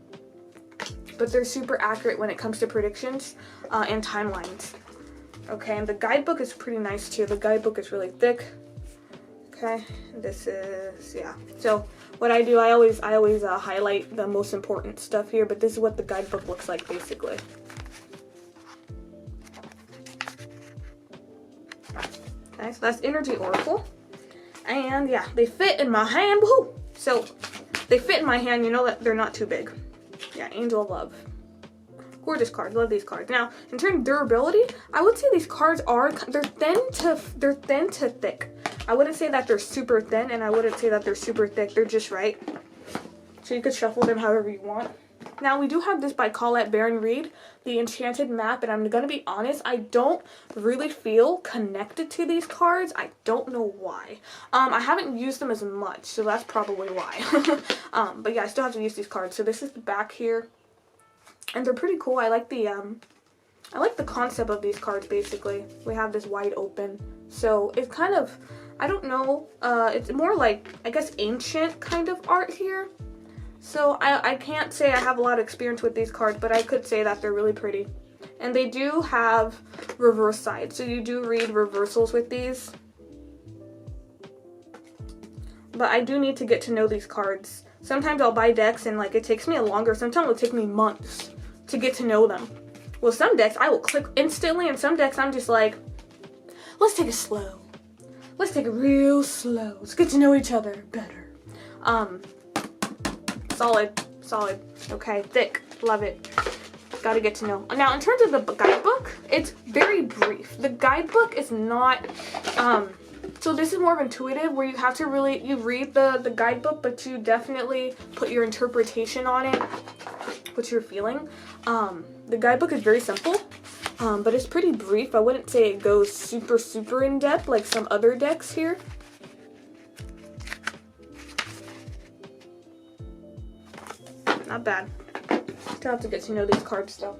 Speaker 2: But they're super accurate when it comes to predictions and timelines. Okay, and the guidebook is pretty nice too. The guidebook is really thick. Okay, this is, yeah. So what I do, I always highlight the most important stuff here, but this is what the guidebook looks like basically. Okay, so that's Energy Oracle. And yeah, they fit in my hand. Woohoo! So they fit in my hand, you know that they're not too big. Yeah, Angel of Love. Gorgeous cards. Love these cards. Now, in terms of durability, I would say these cards are, they're thin to thick. I wouldn't say that they're super thin, and I wouldn't say that they're super thick. They're just right. So you could shuffle them however you want. Now, we do have this by Colette Baron Reed, the Enchanted map, and I'm going to be honest, I don't really feel connected to these cards. I don't know why. I haven't used them as much, so that's probably why. But yeah, I still have to use these cards. So this is the back here, and they're pretty cool. I like the concept of these cards, basically. We have this wide open, so it's kind of, I don't know, it's more like, I guess, ancient kind of art here. So I can't say I have a lot of experience with these cards, but I could say that they're really pretty. And they do have reverse sides, so you do read reversals with these. But I do need to get to know these cards. Sometimes I'll buy decks and like it takes me sometimes it'll take me months to get to know them. Well, some decks I will click instantly, and some decks I'm just like, let's take it slow. Let's take it real slow. Let's get to know each other better. Solid. Okay, thick, love it. Gotta get to know. Now, in terms of the guidebook, it's very brief. The guidebook is not, so this is more of intuitive, where you have to really, you read the guidebook, but you definitely put your interpretation on it, what you're feeling. The guidebook is very simple, but it's pretty brief. I wouldn't say it goes super in depth like some other decks here. Not bad. Still have to get to know these cards though.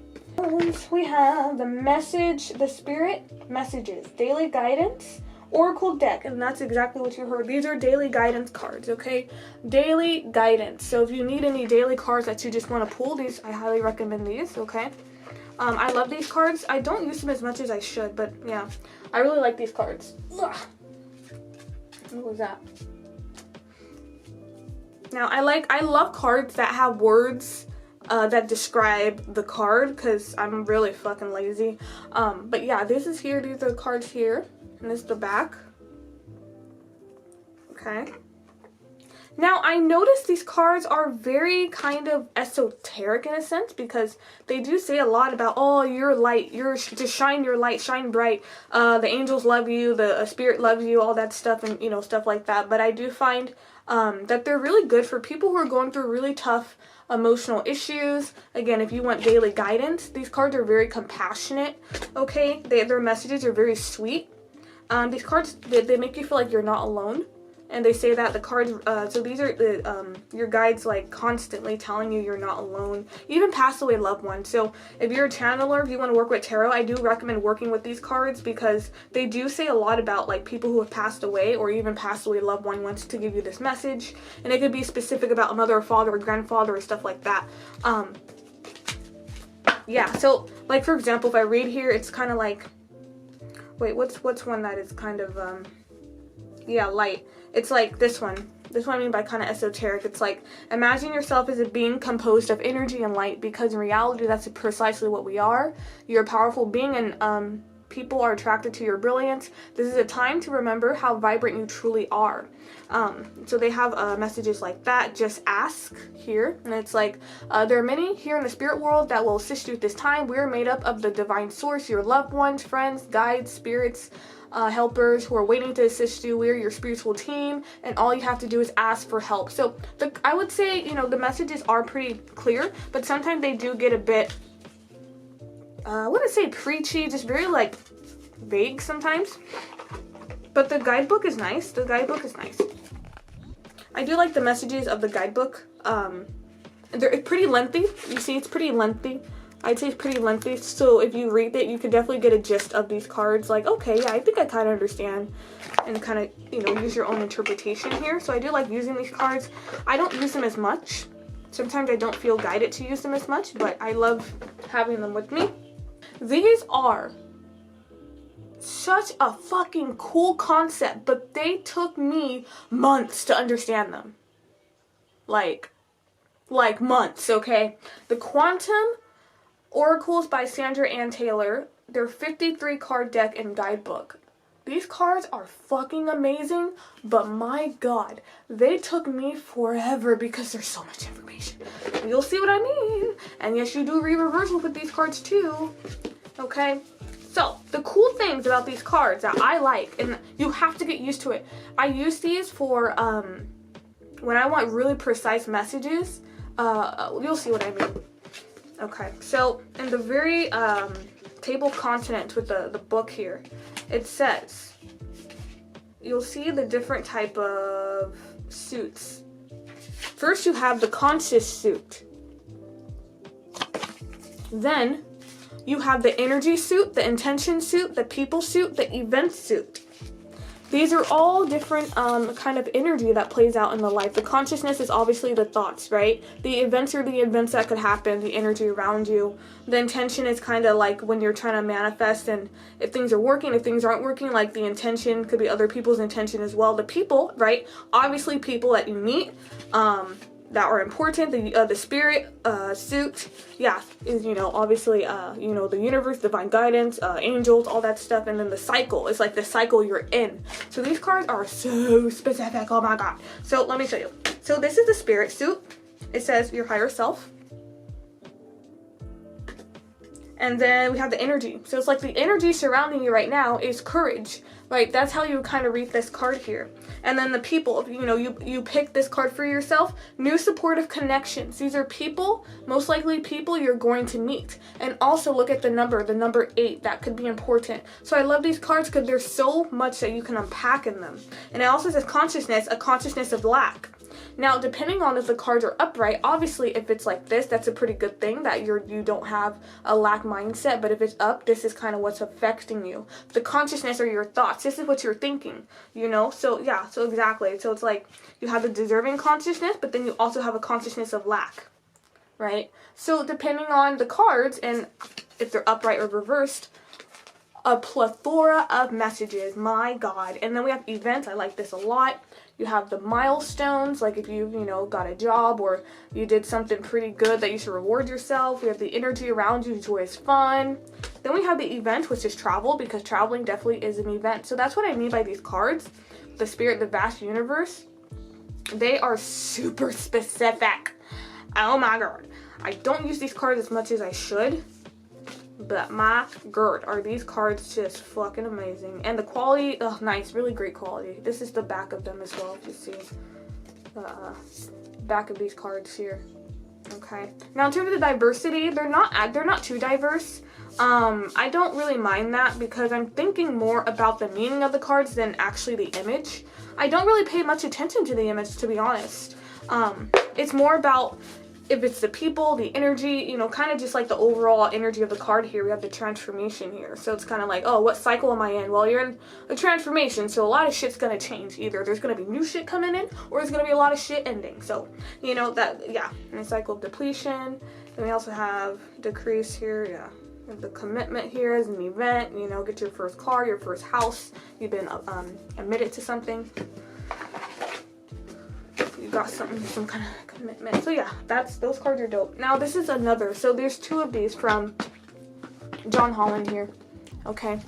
Speaker 2: We have the message, the spirit messages, daily guidance, oracle deck, and that's exactly what you heard. These are daily guidance cards, okay? Daily guidance. So if you need any daily cards that you just want to pull, these, I highly recommend these, okay? I love these cards. I don't use them as much as I should, but yeah, I really like these cards. Ugh. What was that? Now, I love cards that have words that describe the card, because I'm really fucking lazy. But yeah, this is here. These are the cards here. And this is the back. Okay. Now, I noticed these cards are very kind of esoteric in a sense, because they do say a lot about, oh, you're light, just shine your light, shine bright, the angels love you, the spirit loves you, all that stuff, and, you know, stuff like that. But I do find that they're really good for people who are going through really tough emotional issues. Again, if you want daily guidance, these cards are very compassionate, okay? Their messages are very sweet. These cards, they make you feel like you're not alone. And they say that the cards, so these are your guides, like, constantly telling you you're not alone. Even passed away loved ones. So if you're a channeler, if you want to work with tarot, I do recommend working with these cards, because they do say a lot about, like, people who have passed away, or even passed away loved one wants to give you this message. And it could be specific about a mother or father or grandfather or stuff like that. Yeah, so, like, for example, if I read here, it's kind of like, wait, what's one that is kind of, yeah, light. It's like this one. This one I mean by kind of esoteric. It's like, imagine yourself as a being composed of energy and light, because in reality that's precisely what we are. You're a powerful being, and people are attracted to your brilliance. This is a time to remember how vibrant you truly are. So they have messages like that. Just ask here, and it's like, there are many here in the spirit world that will assist you at this time. We're made up of the divine source, your loved ones, friends, guides, spirits, helpers who are waiting to assist you. We're your spiritual team, and all you have to do is ask for help. So I would say, you know, the messages are pretty clear, but sometimes they do get a bit, I wouldn't say preachy, just very, like, vague sometimes. But the guidebook is nice. The guidebook is nice. I do like the messages of the guidebook. They're pretty lengthy. You see, it's pretty lengthy. I'd say it's pretty lengthy, so if you read it, you can definitely get a gist of these cards. Like, okay, yeah, I think I kind of understand, and kind of, you know, use your own interpretation here. So I do like using these cards. I don't use them as much. Sometimes I don't feel guided to use them as much, but I love having them with me. These are such a fucking cool concept, but they took me months to understand them. Like months, okay? The Quantum Oracles by Sandra Ann Taylor. They're 53 card deck and guidebook. These cards are fucking amazing, but my god, they took me forever because there's so much information. You'll see what I mean. And yes, you do read reversals with these cards too. Okay? So, the cool things about these cards that I like, and you have to get used to it. I use these for when I want really precise messages. You'll see what I mean. Okay, so in the very table of contents with the book here, it says, you'll see the different type of suits. First you have the conscious suit. Then you have the energy suit, the intention suit, the people suit, the event suit. these are all different kind of energy that plays out in the life. The consciousness is obviously the thoughts, right? The events are the events that could happen, the energy around you. The intention is kind of like when you're trying to manifest, and if things are working, if things aren't working, like the intention could be other people's intention as well. The people, right? Obviously people that you meet, that are important, the spirit suit, yeah, is, you know, obviously you know, the universe, divine guidance, angels, all that stuff. And then the cycle is like the cycle you're in. So these cards are so specific, oh my god. So let me show you. So this is the spirit suit. It says your higher self. And then we have the energy. So it's like the energy surrounding you right now is courage, right? That's how you kind of read this card here. And then the people, you know, you pick this card for yourself. New supportive connections. These are people, most likely people you're going to meet. And also look at the number 8. That could be important. So I love these cards because there's so much that you can unpack in them. And it also says consciousness, a consciousness of lack. Now, depending on if the cards are upright, obviously if it's like this, that's a pretty good thing that you don't have a lack mindset. But if it's up, this is kind of what's affecting you. The consciousness are your thoughts. This is what you're thinking, you know? So yeah, so exactly. So it's like you have the deserving consciousness, but then you also have a consciousness of lack, right? So depending on the cards and if they're upright or reversed, a plethora of messages, my god. And then we have events. I like this a lot. You have the milestones, like if you know, got a job or you did something pretty good that you should reward yourself. We have the energy around you, joy is fun. Then we have the event, which is travel, because traveling definitely is an event. So that's what I mean by these cards. The spirit, the vast universe, they are super specific. Oh my god. I don't use these cards as much as I should. But my god, are these cards just fucking amazing. And the quality, oh nice, really great quality. This is the back of them as well, if you see. Back of these cards here. Okay. Now in terms of the diversity, they're not too diverse. I don't really mind that because I'm thinking more about the meaning of the cards than actually the image. I don't really pay much attention to the image, to be honest. It's more about if it's the people, the energy, you know, kind of just like the overall energy of the card here. We have the transformation here. So it's kind of like, oh, what cycle am I in? Well, you're in a transformation, so a lot of shit's going to change. Either there's going to be new shit coming in, or there's going to be a lot of shit ending. So, you know, that, yeah, and a cycle of depletion. Then we also have decrease here, yeah. We have the commitment here as an event, you know, get your first car, your first house. You've been admitted to something. You got something, some kind of commitment. So yeah, those cards are dope. Now this is another. So there's 2 of these from John Holland here. Okay.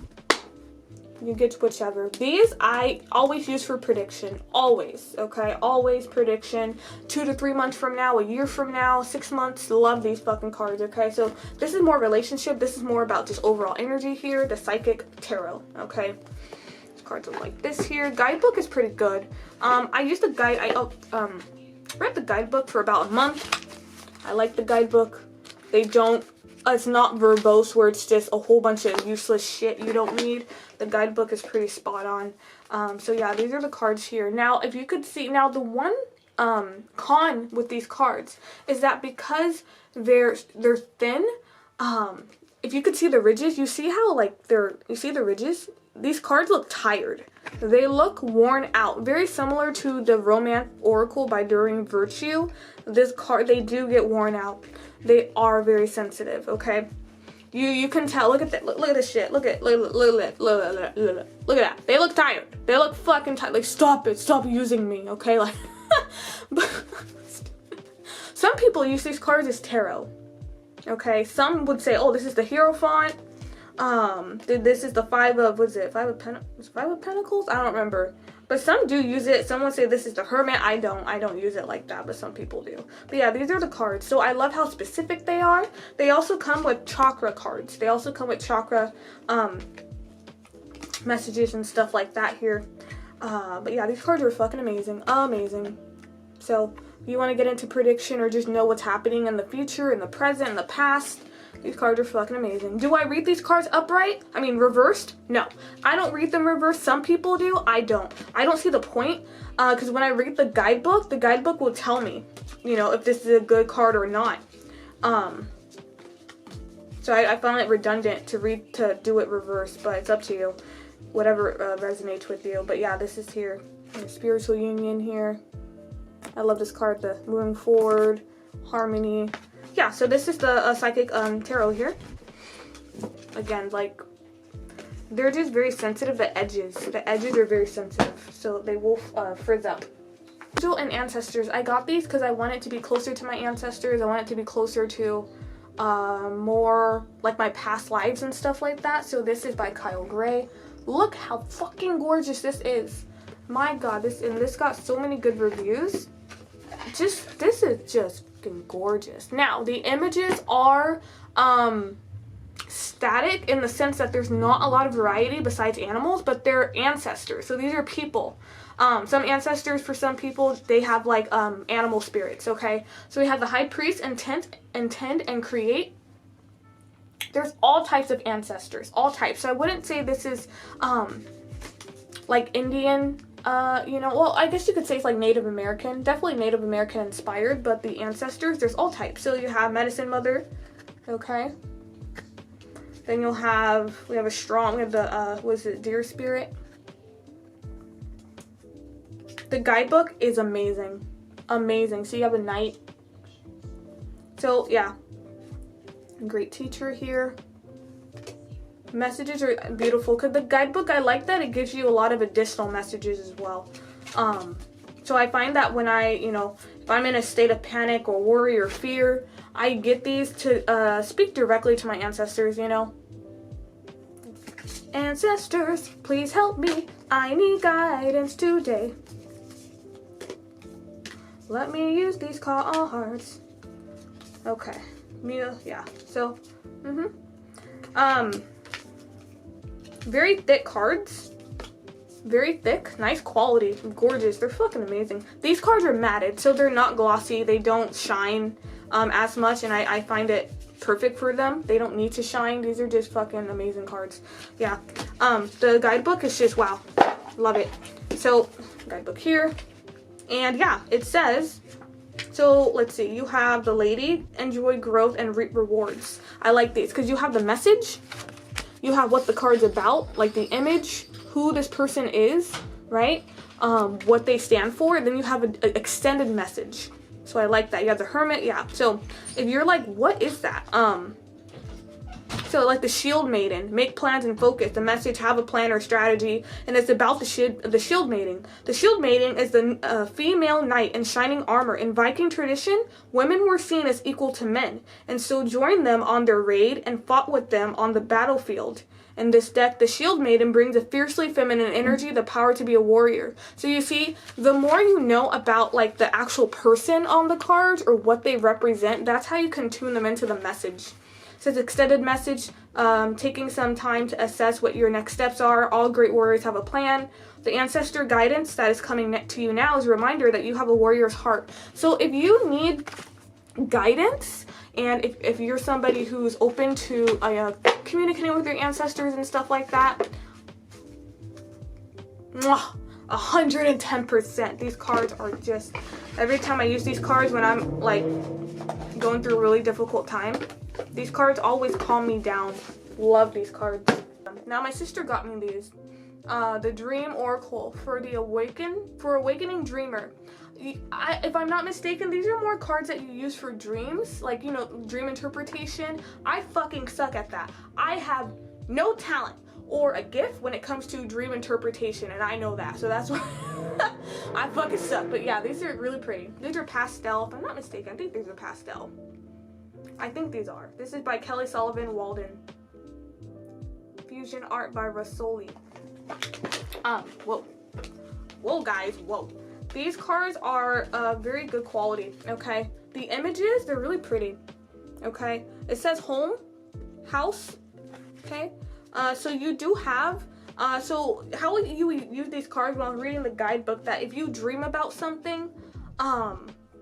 Speaker 2: You get whichever. These I always use for prediction. Always. Okay. Always prediction. 2 to 3 months from now, a year from now, 6 months. Love these fucking cards. Okay. So this is more relationship. This is more about just overall energy here. The psychic tarot. Okay. Cards are like this here. Guidebook is pretty good. I used the guide. I read the guidebook for about a month. I like the guidebook. It's not verbose where it's just a whole bunch of useless shit you don't need. The guidebook is pretty spot on. So yeah, these are the cards here. Now, if you could see, now the one con with these cards is that because they're thin, if you could see the ridges, you see how like you see the ridges? These cards look tired. They look worn out. Very similar to the Romance Oracle by During Virtue. This card, they do get worn out. They are very sensitive, okay? You can tell. Look at that. Look at this shit. Look at that. They look tired. They look fucking tired. Like, stop it. Stop using me, okay? Like, but some people use these cards as tarot, okay? Some would say, oh, this is the Hierophant. This is the 5 of, what's it? 5 of Pentacles? I don't remember. But some do use it. Some would say this is the Hermit. I don't use it like that, but some people do. But yeah, these are the cards. So I love how specific they are. They also come with chakra cards. They also come with chakra messages and stuff like that here. But yeah, these cards are fucking amazing. Amazing. So if you want to get into prediction or just know what's happening in the future, in the present, in the past, these cards are fucking amazing. Do I read these cards upright? I mean, reversed? No. I don't read them reversed. Some people do. I don't. I don't see the point. Because when I read the guidebook will tell me, you know, if this is a good card or not. So I found it redundant to do it reversed, but it's up to you. whatever resonates with you. But yeah, this is here. Spiritual union here. I love this card, the moving forward, harmony. Yeah, so this is the psychic tarot here. Again, like, they're just very sensitive. The edges are very sensitive, so they will frizz up. Angel and ancestors. I got these because I want it to be closer to my ancestors. I want it to be closer to more like my past lives and stuff like that. So this is by Kyle Gray. Look how fucking gorgeous this is. My god, this got so many good reviews. This is just fucking gorgeous. Now, the images are static in the sense that there's not a lot of variety besides animals, but they're ancestors. So these are people. Some ancestors, for some people, they have like animal spirits, okay? So we have the High Priest, intend and create. There's all types of ancestors, all types. So I wouldn't say this is like Indian, you know, well, I guess you could say it's like Native American, definitely Native American inspired, but the ancestors, there's all types. So you have Medicine Mother, okay? Then you'll have, we have the, what is it, Deer Spirit. The guidebook is amazing. Amazing. So you have a knight. So, yeah. Great teacher here. Messages are beautiful. Because the guidebook, I like that it gives you a lot of additional messages as well. So I find that when I, you know, if I'm in a state of panic or worry or fear, I get these to speak directly to my ancestors, you know. Ancestors, please help me. I need guidance today. Let me use these cards. Okay. Yeah. So, very thick cards. Very thick. Nice quality. Gorgeous. They're fucking amazing. These cards are matted, so they're not glossy. They don't shine as much, and I find it perfect for them. They don't need to shine. These are just fucking amazing cards. Yeah. The guidebook is just wow. Love it. So, guidebook here. And yeah, it says, so let's see, you have the lady, enjoy growth and reap rewards. I like these because you have the message, you have what the card's about, like the image, who this person is, right? What they stand for, and then you have an extended message. So I like that. You have the hermit, yeah. So if you're like, what is that? So like the shield maiden, make plans and focus. The message, have a plan or strategy, and it's about the shield maiden. The shield maiden is the female knight in shining armor. In Viking tradition, women were seen as equal to men, and so joined them on their raid and fought with them on the battlefield. In this deck, the shield maiden brings a fiercely feminine energy, the power to be a warrior. So you see, the more you know about like the actual person on the cards or what they represent, that's how you can tune them into the message. It says extended message, taking some time to assess what your next steps are. All great warriors have a plan. The ancestor guidance that is coming to you now is a reminder that you have a warrior's heart. So if you need guidance, and if you're somebody who's open to communicating with your ancestors and stuff like that, 110%. These cards are just, every time I use these cards when I'm like going through a really difficult time, these cards always calm me down. Love these cards. Now my sister got me these. The Dream Oracle for the Awakening Dreamer. If I'm not mistaken, these are more cards that you use for dreams, like, you know, dream interpretation. I fucking suck at that. I have no talent or a gift when it comes to dream interpretation, and I know that, so that's why I fucking suck. But yeah, these are really pretty. These are pastel, if I'm not mistaken. I think these are pastel. I think these are. This is by Kelly Sullivan Walden. Fusion art by Rasoli. Whoa guys, whoa. These cards are very good quality, okay? The images, they're really pretty, okay? It says home, house, okay? So you do have, so how you use these cards when I was reading the guidebook, that if you dream about something,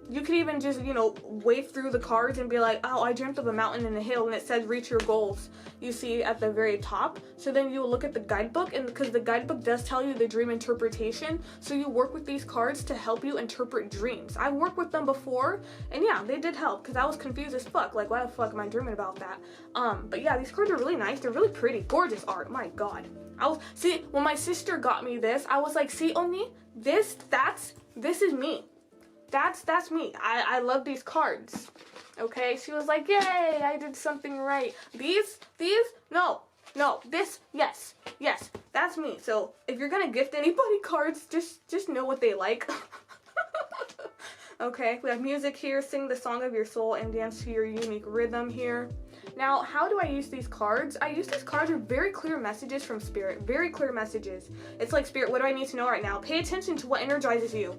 Speaker 2: You could even just, you know, wade through the cards and be like, oh, I dreamt of a mountain and a hill, and it says reach your goals, you see at the very top. So then you look at the guidebook, and because the guidebook does tell you the dream interpretation, so you work with these cards to help you interpret dreams. I've worked with them before, and yeah, they did help, because I was confused as fuck. Like, why the fuck am I dreaming about that? But yeah, these cards are really nice. They're really pretty. Gorgeous art. My God. See, when my sister got me this, I was like, see, Oni, this is me. That's me. I love these cards. Okay, she was like, yay, I did something right. These, no, this, yes, that's me. So if you're gonna gift anybody cards, just know what they like. Okay, we have music here, sing the song of your soul and dance to your unique rhythm here. Now, how do I use these cards? I use these cards with very clear messages from Spirit, very clear messages. It's like, Spirit, what do I need to know right now? Pay attention to what energizes you.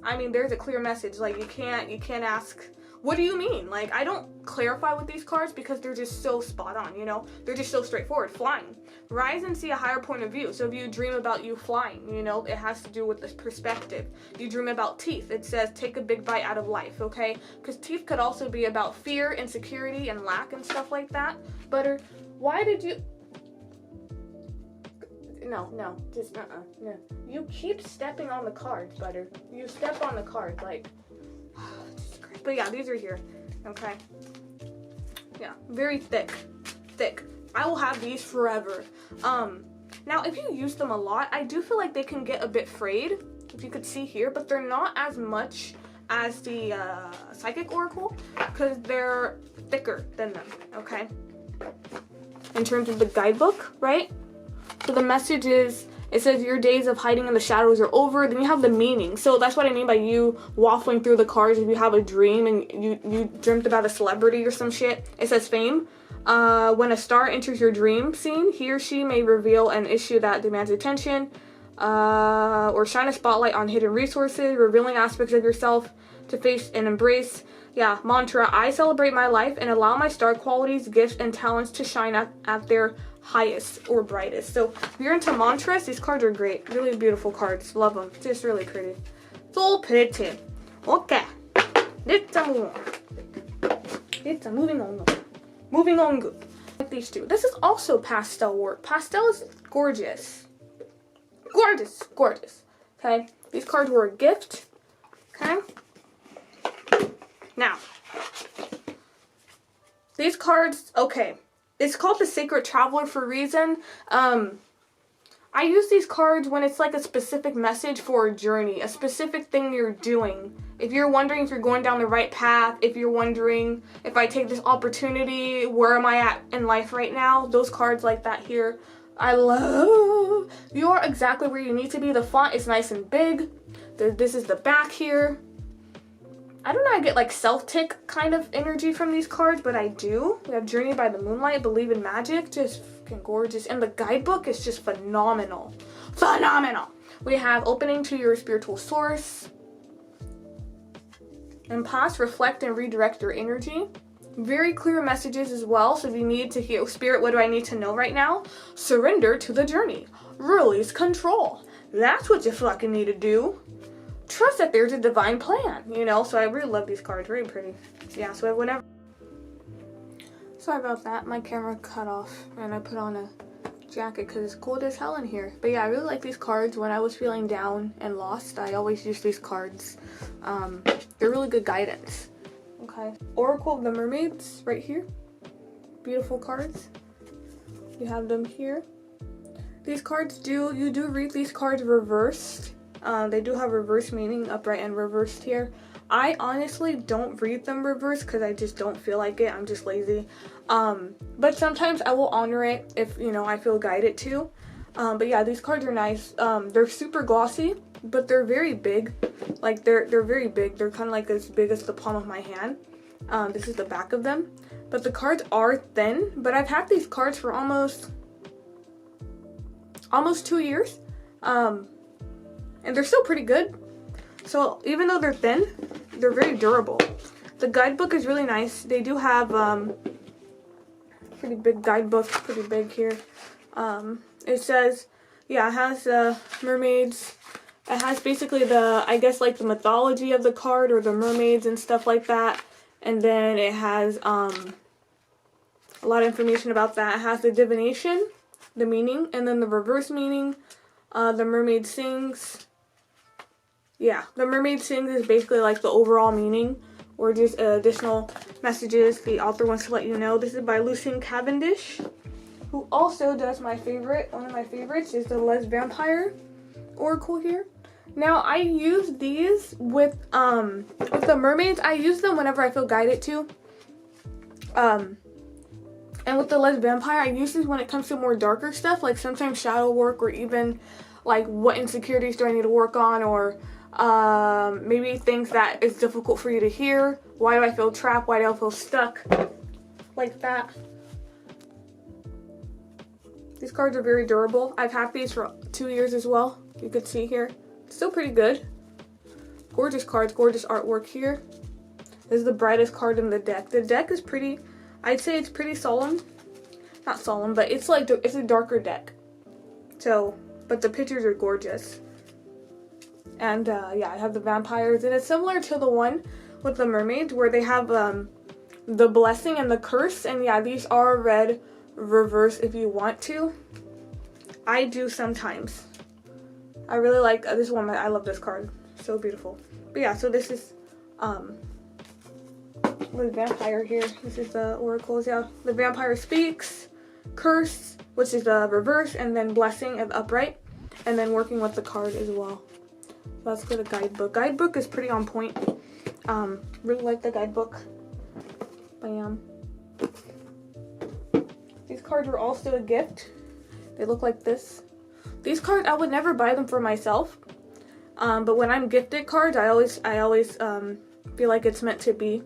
Speaker 2: I mean, there's a clear message. Like, you can't ask, what do you mean? Like, I don't clarify with these cards because they're just so spot on, you know? They're just so straightforward. Flying. Rise and see a higher point of view. So if you dream about you flying, you know, it has to do with this perspective. You dream about teeth. It says take a big bite out of life, okay? Because teeth could also be about fear, insecurity, and lack and stuff like that. Butter, why did you... No, just no. You keep stepping on the cards, Butter. You step on the cards, like, but yeah, these are here, okay? Yeah, very thick. I will have these forever. Now, if you use them a lot, I do feel like they can get a bit frayed, if you could see here, but they're not as much as the Psychic Oracle, because they're thicker than them, okay? In terms of the guidebook, right? So the message is, it says your days of hiding in the shadows are over. Then you have the meaning. So that's what I mean by you waffling through the cards. If you have a dream and you dreamt about a celebrity or some shit, it says fame. When a star enters your dream scene, he or she may reveal an issue that demands attention, or shine a spotlight on hidden resources, revealing aspects of yourself to face and embrace. Yeah, mantra, I celebrate my life and allow my star qualities, gifts, and talents to shine at their highest or brightest. So if you're into mantras, these cards are great. Really beautiful cards. Love them. Just really pretty. So pretty. Okay. Let's move on. Moving on good. Like these two. This is also pastel work. Pastel is gorgeous. Gorgeous. Okay. These cards were a gift. Okay. Now, these cards, okay. It's called the Sacred Traveler for a reason. I use these cards when it's like a specific message for a journey, a specific thing you're doing. If you're wondering if you're going down the right path, if you're wondering if I take this opportunity, where am I at in life right now? Those cards like that here, I love. You're exactly where you need to be. The font is nice and big. This is the back here. I don't know, I get like self-tick kind of energy from these cards, but I do. We have Journey by the Moonlight, Believe in Magic, just fucking gorgeous. And the guidebook is just phenomenal. We have Opening to Your Spiritual Source. And pause, reflect, and redirect your energy. Very clear messages as well, so if you need to hear, Spirit, what do I need to know right now? Surrender to the journey. Release control. That's what you fucking need to do. Trust that there's a divine plan, you know? So I really love these cards. Very pretty. Yeah, so I have whatever. Sorry about that. My camera cut off and I put on a jacket because it's cold as hell in here. But yeah, I really like these cards. When I was feeling down and lost, I always use these cards. They're really good guidance. Okay. Oracle of the Mermaids right here. Beautiful cards. You have them here. These cards you do read these cards reversed. They do have reverse meaning, upright and reversed here. I honestly don't read them reversed because I just don't feel like it. I'm just lazy. But sometimes I will honor it if, you know, I feel guided to. But yeah, these cards are nice. They're super glossy, but they're very big. Like, they're very big. They're kind of like as big as the palm of my hand. This is the back of them. But the cards are thin. But I've had these cards for almost 2 years. And they're still pretty good. So even though they're thin, they're very durable. The guidebook is really nice. They do have pretty big guidebook, pretty big here. It says, yeah, it has mermaids It has basically the, I guess, like the mythology of the card or the mermaids and stuff like that. And then it has a lot of information about that. It has the divination, the meaning, and then the reverse meaning. The mermaid sings. Yeah, the mermaid sings is basically like the overall meaning or just additional messages the author wants to let you know. This is by Lucy Cavindish, who also does my favorite, one of my favorites is the Les Vampire Oracle here. Now I use these with the mermaids. I use them whenever I feel guided to. And with the Les Vampire, I use these when it comes to more darker stuff, like sometimes shadow work, or even like what insecurities do I need to work on, or maybe things that is difficult for you to hear. Why do I feel trapped? Why do I feel stuck? Like that. These cards are very durable. I've had these for 2 years as well. You could see here. Still pretty good. Gorgeous cards, gorgeous artwork here. This is the brightest card in the deck. The deck is pretty, I'd say it's pretty solemn. Not solemn, but it's like, it's a darker deck. So, but the pictures are gorgeous. And yeah, I have the vampires, and it's similar to the one with the mermaids where they have the blessing and the curse. And yeah, these are read reverse if you want to. I do sometimes. I really like this one. I love this card. So beautiful. But yeah, so this is the vampire here. This is the oracles. Yeah, the vampire speaks, curse, which is the reverse, and then blessing of upright, and then working with the card as well. Let's go to guidebook. Guidebook is pretty on point. Really like the guidebook. Bam. These cards were also a gift. They look like this. These cards, I would never buy them for myself. But when I'm gifted cards, I always feel like it's meant to be.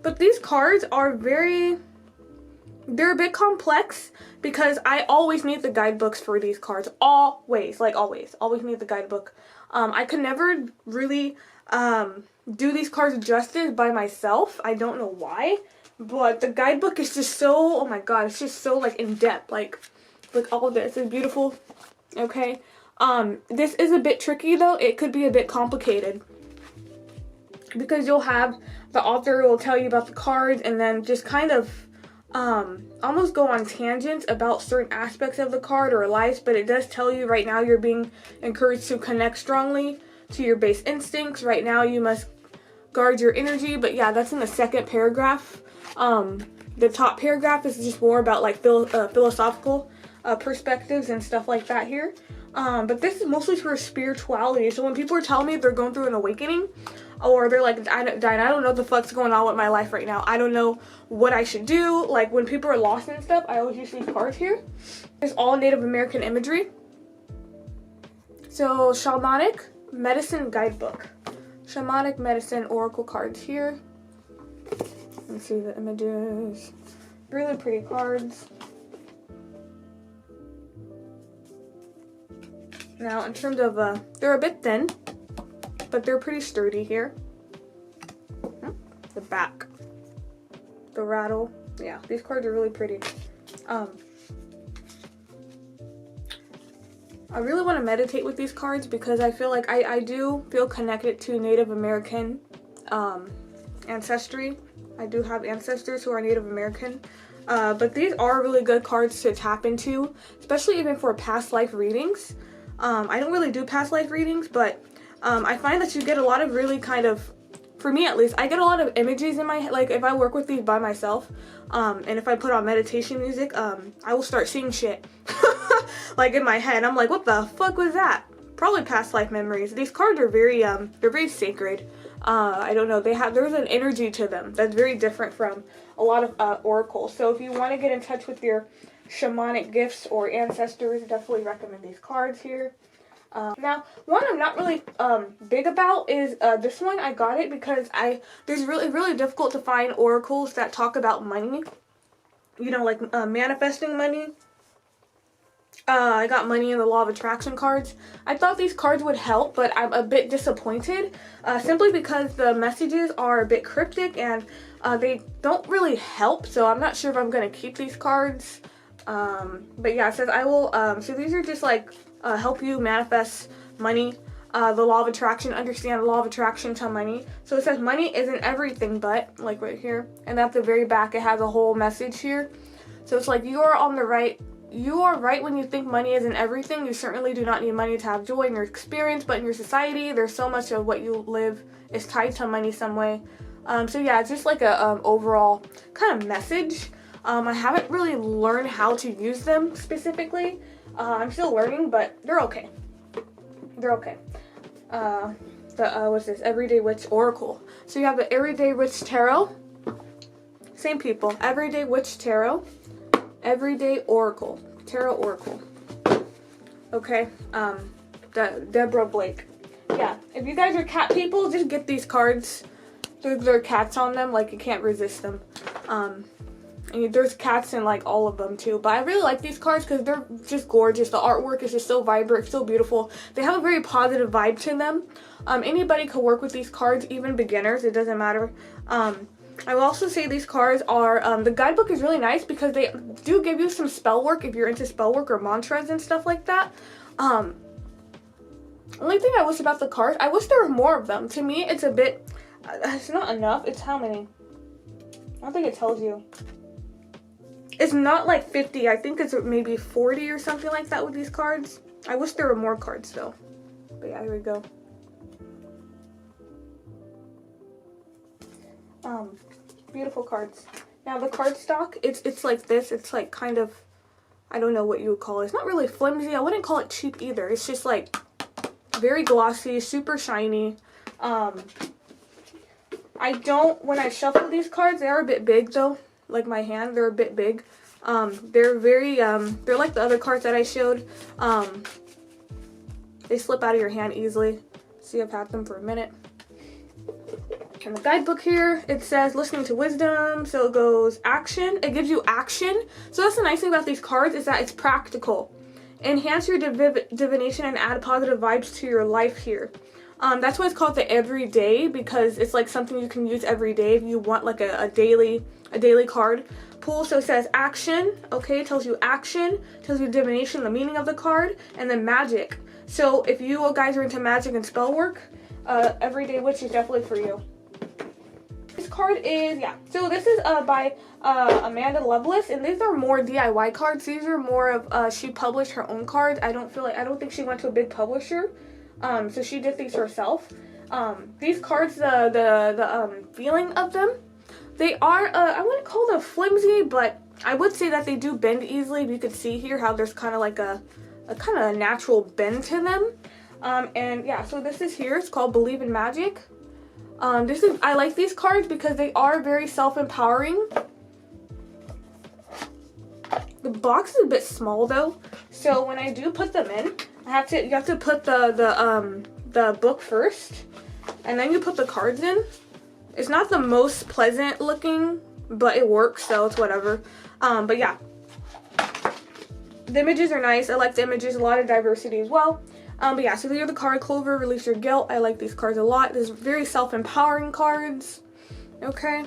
Speaker 2: But these cards are they're a bit complex because I always need the guidebooks for these cards. Always, like always need the guidebook. I could never really do these cards justice by myself. I don't know why, but the guidebook is just so, oh my god, it's just so like in depth. Like all of this is beautiful. Okay. This is a bit tricky though. It could be a bit complicated because you'll have the author will tell you about the cards and then just kind of almost go on tangents about certain aspects of the card or life, but it does tell you right now you're being encouraged to connect strongly to your base instincts. Right now you must guard your energy, but yeah, that's in the second paragraph. The top paragraph is just more about like philosophical perspectives and stuff like that here. But this is mostly for spirituality. So when people are telling me they're going through an awakening, or they're like, I don't know what the fuck's going on with my life right now. I don't know what I should do. Like when people are lost and stuff, I always use these cards here. It's all Native American imagery. So shamanic medicine guidebook. Shamanic medicine oracle cards here. Let's see the images. Really pretty cards. Now, in terms of, they're a bit thin, but they're pretty sturdy here. The back. The rattle. Yeah, these cards are really pretty. I really want to meditate with these cards because I feel like I do feel connected to Native American ancestry. I do have ancestors who are Native American. But these are really good cards to tap into, especially even for past life readings. I don't really do past life readings, but I find that you get a lot of really kind of, for me at least, I get a lot of images in my head. Like if I work with these by myself, and if I put on meditation music, I will start seeing shit. Like in my head, I'm like, what the fuck was that? Probably past life memories. These cards are they're very sacred. I don't know, there's an energy to them that's very different from a lot of oracles. So if you want to get in touch with your shamanic gifts or ancestors, definitely recommend these cards here. Now, one I'm not really big about is this one. I got it because there's really difficult to find oracles that talk about money. You know, like manifesting money. I got money in the law of attraction cards. I thought these cards would help, but I'm a bit disappointed simply because the messages are a bit cryptic and they don't really help. So I'm not sure if I'm going to keep these cards. But yeah, it says I will, so these are just like help you manifest money. the law of attraction, understand the law of attraction to money. So it says money isn't everything, but like right here, and at the very back it has a whole message here. So it's like you are right when you think money isn't everything. You certainly do not need money to have joy in your experience, but in your society there's so much of what you live is tied to money some way. So yeah, it's just like a overall kind of message. I haven't really learned how to use them specifically. I'm still learning, but they're okay. They're okay. What's this? Everyday Witch Oracle. So you have the Everyday Witch Tarot. Same people. Everyday Witch Tarot. Everyday Oracle. Tarot Oracle. Okay. Deborah Blake. Yeah. If you guys are cat people, just get these cards. There are cats on them. Like, you can't resist them. And there's cats in like all of them too, but I really like these cards because they're just gorgeous. The artwork is just so vibrant, so beautiful. They have a very positive vibe to them. Anybody could work with these cards, even beginners, it doesn't matter. I will also say these cards are, the guidebook is really nice because they do give you some spell work if you're into spell work or mantras and stuff like that. Only thing I wish about the cards, I wish there were more of them. To me, it's a bit, it's not enough. It's how many? I don't think it tells you. It's not like 50. I think it's maybe 40 or something like that with these cards. I wish there were more cards though. But yeah, here we go. Beautiful cards. Now the cardstock, it's like this. It's like kind of, I don't know what you would call it. It's not really flimsy. I wouldn't call it cheap either. It's just like very glossy, super shiny. When I shuffle these cards, they are a bit big though. Like my hand, they're a bit big. They're very, they're like the other cards that I showed. They slip out of your hand easily. See, I've had them for a minute. And the guidebook here, it says listening to wisdom. So it goes action. It gives you action. So that's the nice thing about these cards is that it's practical. Enhance your divination and add positive vibes to your life here. That's why it's called the everyday, because it's like something you can use every day if you want like a daily card pull. So it says action, okay, it tells you action, tells you divination, the meaning of the card, and then magic. So if you guys are into magic and spell work, Everyday Witch is definitely for you. This card is, yeah, so this is by Amanda Lovelace, and these are more DIY cards. These are more of, she published her own cards. I don't think she went to a big publisher. So she did these herself. These cards, the feeling of them, they are, I wouldn't call them flimsy, but I would say that they do bend easily. You could see here how there's kind of like a kind of a natural bend to them. And yeah, so this is here, it's called Believe in Magic. I like these cards because they are very self-empowering. The box is a bit small though, so when I do put them in, you have to put the book first, and then you put the cards in. It's not the most pleasant looking, but it works, so it's whatever. But yeah, the images are nice. I like the images, a lot of diversity as well. But yeah, so these are the card Clover, Release Your Guilt. I like these cards a lot. There's very self-empowering cards. Okay.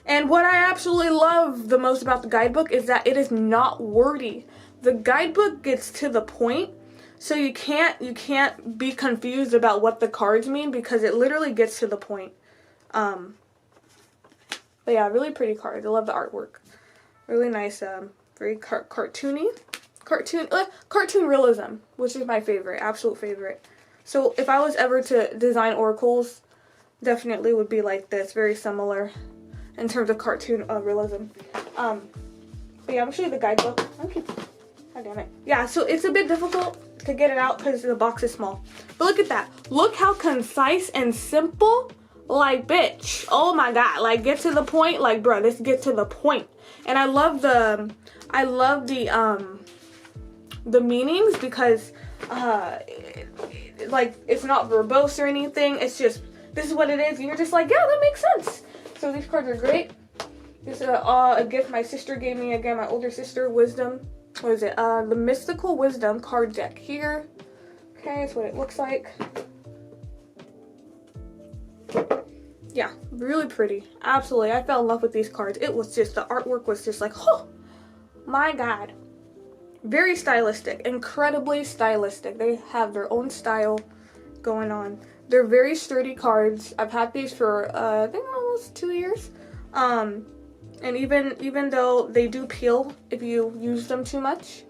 Speaker 2: And what I absolutely love the most about the guidebook is that it is not wordy. The guidebook gets to the point, so you can't be confused about what the cards mean because it literally gets to the point. But yeah, really pretty cards. I love the artwork. Really nice, very cartoony. Cartoon realism, which is my favorite, absolute favorite. So if I was ever to design oracles, definitely would be like this, very similar in terms of cartoon realism. But yeah, I'm gonna show you the guidebook. Okay. God damn it. Yeah, so it's a bit difficult to get it out because the box is small. But look at that. Look how concise and simple. Like, bitch. Oh my god. Like, get to the point. Like, bro, let's get to the point. And I love the meanings because like it's not verbose or anything. It's just, this is what it is, and you're just like, yeah, that makes sense. So these cards are great. This is a gift my sister gave me, again, my older sister, Wisdom. What is it? The Mystical Wisdom card deck here. Okay, that's what it looks like. Yeah, really pretty. Absolutely, I fell in love with these cards. It was just, the artwork was just like, oh my god. Very stylistic, incredibly stylistic. They have their own style going on. They're very sturdy cards. I've had these for I think almost 2 years. And even though they do peel if you use them too much,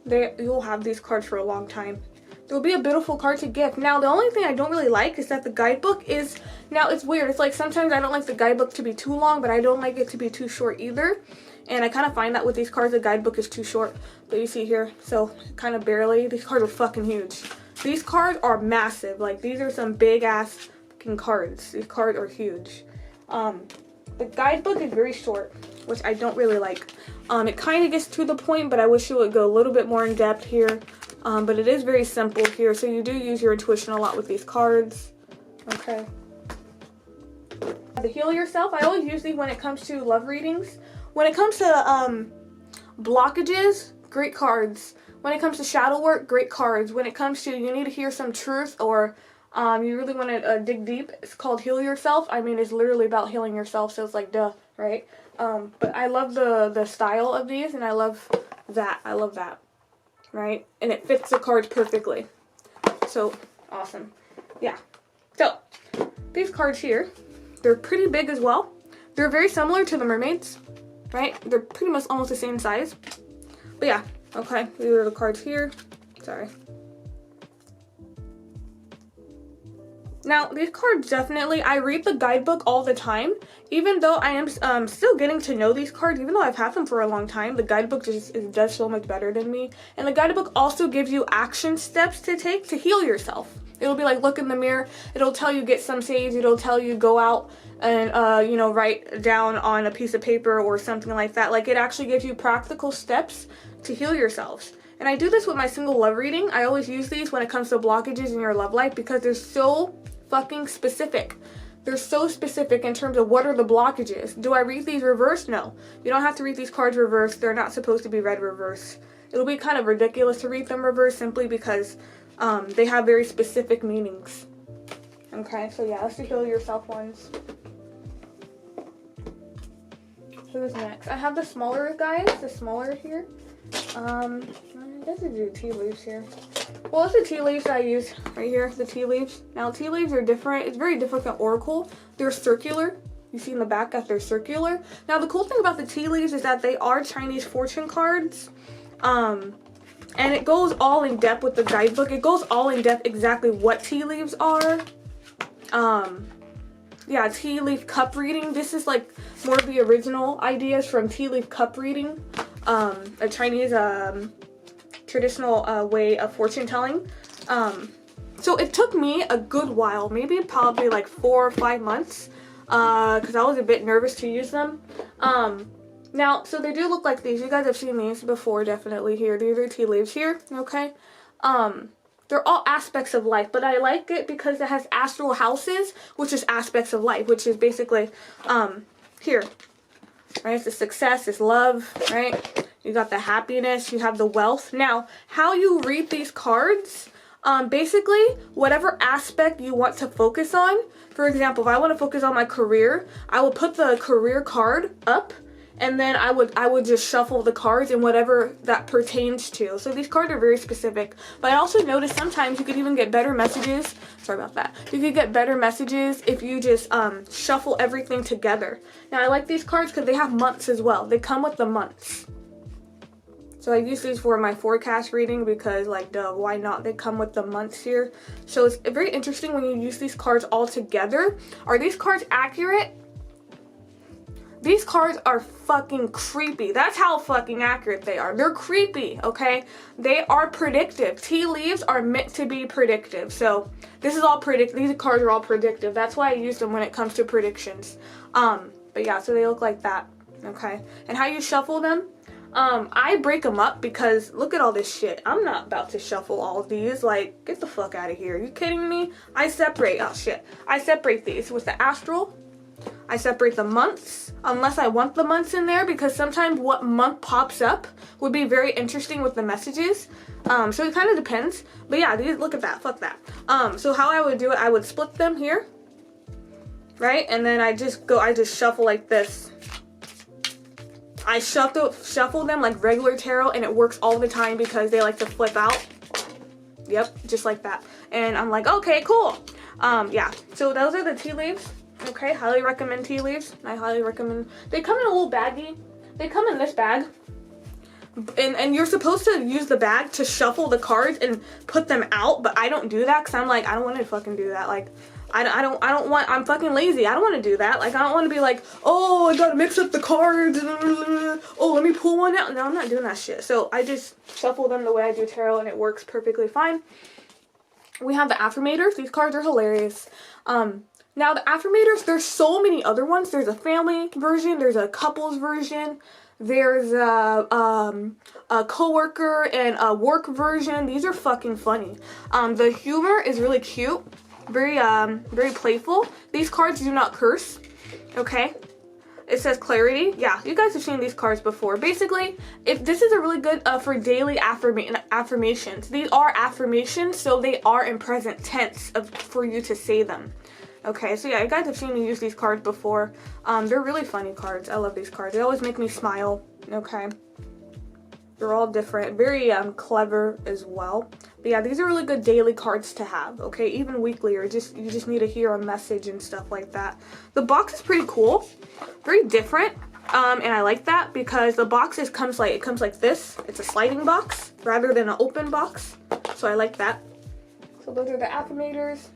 Speaker 2: you'll have these cards for a long time. They'll be a beautiful card to gift. Now, the only thing I don't really like is that the guidebook is, now it's weird. It's like sometimes I don't like the guidebook to be too long, but I don't like it to be too short either. And I kind of find that with these cards, the guidebook is too short. But you see here, so kind of barely. These cards are fucking huge. These cards are massive. Like, these are some big ass fucking cards. These cards are huge. The guidebook is very short, which I don't really like. It kind of gets to the point, but I wish it would go a little bit more in depth here. But it is very simple here, so you do use your intuition a lot with these cards. Okay. The Heal Yourself, I always use these when it comes to love readings. When it comes to blockages, great cards. When it comes to shadow work, great cards. When it comes to you need to hear some truth or you really want to dig deep, it's called Heal Yourself. I mean, it's literally about healing yourself, so it's like, duh, right? But I love the style of these, and I love that. I love that. Right? And it fits the cards perfectly. So, awesome. Yeah. So, these cards here, they're pretty big as well. They're very similar to the Mermaids, right? They're pretty much almost the same size. But yeah, okay. These are the cards here. Sorry. Now, these cards definitely, I read the guidebook all the time. Even though I am still getting to know these cards, even though I've had them for a long time, the guidebook just does so much better than me. And the guidebook also gives you action steps to take to heal yourself. It'll be like, look in the mirror. It'll tell you get some sage. It'll tell you go out and, you know, write down on a piece of paper or something like that. Like, it actually gives you practical steps to heal yourselves. And I do this with my single love reading. I always use these when it comes to blockages in your love life because they're so fucking specific. They're so specific in terms of what are the blockages. Do I read these reversed? No. You don't have to read these cards reversed. They're not supposed to be read reversed. It'll be kind of ridiculous to read them reversed simply because they have very specific meanings. Okay, so yeah, that's the Heal Yourself ones. Who's next? I have the smaller guys, the smaller here. I guess I do tea leaves here. Well, it's the tea leaves I use right here, the tea leaves. Now, tea leaves are different. It's very different than Oracle. They're circular. You see in the back that they're circular. Now, the cool thing about the tea leaves is that they are Chinese fortune cards. And it goes all in depth with the guidebook. It goes all in depth exactly what tea leaves are. Yeah, tea leaf cup reading. This is like more of the original ideas from tea leaf cup reading. A Chinese traditional way of fortune telling. So it took me a good while, maybe probably like 4 or 5 months, because I was a bit nervous to use them. Now, so they do look like these. You guys have seen these before, definitely here. These are tea leaves here, okay? They're all aspects of life, but I like it because it has astral houses, which is aspects of life, which is basically, here, right? It's the success, it's love, right? You got the happiness, you have the wealth. Now, how you read these cards, basically, whatever aspect you want to focus on. For example, if I want to focus on my career, I will put the career card up, and then I would just shuffle the cards and whatever that pertains to. So these cards are very specific. But I also noticed sometimes you could even get better messages. Sorry about that. You could get better messages if you just shuffle everything together. Now, I like these cards because they have months as well. They come with the months. So I use these for my forecast reading because, like, duh, why not? They come with the months here. So it's very interesting when you use these cards all together. Are these cards accurate? These cards are fucking creepy. That's how fucking accurate they are. They're creepy, okay? They are predictive. Tea leaves are meant to be predictive. So this is all predictive. These cards are all predictive. That's why I use them when it comes to predictions. But yeah, so they look like that, okay? And how you shuffle them? I break them up because look at all this shit. I'm not about to shuffle all of these. Like, get the fuck out of here. Are you kidding me? I separate these with the astral. I separate the months, unless I want the months in there, because sometimes what month pops up would be very interesting with the messages. So it kind of depends. But yeah, these, look at that, fuck that. So how I would do it, I would split them here, right? And then I just shuffle like this. I shuffle them like regular tarot, and it works all the time because they like to flip out. Yep, just like that. And I'm like, okay, cool. Yeah, so those are the tea leaves. Okay, highly recommend tea leaves. I highly recommend. They come in a little baggie. They come in this bag. And you're supposed to use the bag to shuffle the cards and put them out, but I don't do that because I'm like, I don't want to fucking do that. Like, I'm fucking lazy. I don't want to do that. Like, I don't want to be like, oh, I gotta mix up the cards. Oh, let me pull one out. No, I'm not doing that shit. So I just shuffle them the way I do tarot, and it works perfectly fine. We have the affirmators. These cards are hilarious. Now the affirmators, there's so many other ones. There's a family version. There's a couples version. There's a coworker and a work version. These are fucking funny. The humor is really cute. Very playful. These cards do not curse. Okay. It says clarity. Yeah, you guys have seen these cards before. Basically, if this is a really good for daily affirmations. These are affirmations, so they are in present tense for you to say them. Okay, so yeah, you guys have seen me use these cards before. They're really funny cards. I love these cards. They always make me smile. Okay. They're all different. Very clever as well. But yeah, these are really good daily cards to have. Okay, even weekly, or you just need to hear a message and stuff like that. The box is pretty cool. Very different. And I like that because the box comes like this. It's a sliding box rather than an open box. So I like that. So those are the affirmators.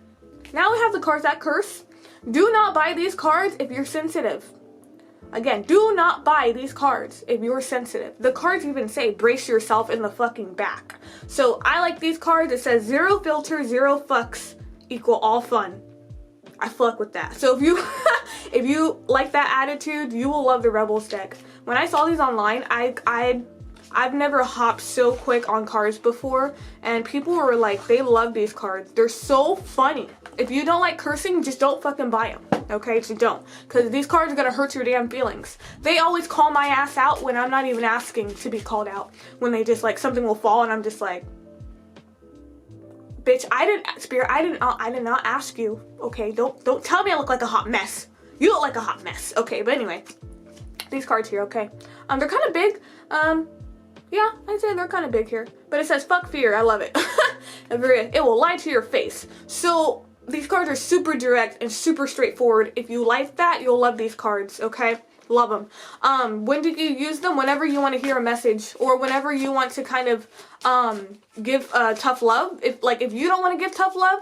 Speaker 2: Now we have the cards that curse. Do not buy these cards if you're sensitive. Again, do not buy these cards if you're sensitive. The cards even say brace yourself in the fucking back. So I like these cards. It says 0 filter, 0 fucks equal all fun. I fuck with that. So if you if you like that attitude, you will love the Rebels deck. When I saw these online, I've never hopped so quick on cards before, and people were like, they love these cards. They're so funny. If you don't like cursing, just don't fucking buy them. Okay, just don't. Because these cards are going to hurt your damn feelings. They always call my ass out when I'm not even asking to be called out. When they just like, something will fall and I'm just like, bitch, I did not ask you. Okay, don't tell me I look like a hot mess. You look like a hot mess. Okay, but anyway, these cards here, okay. They're kind of big. Yeah, I'd say they're kind of big here. But it says, fuck fear. I love it. It will lie to your face. So these cards are super direct and super straightforward. If you like that, you'll love these cards, okay? Love them. When do you use them? Whenever you want to hear a message, or whenever you want to kind of give tough love. If you don't want to give tough love,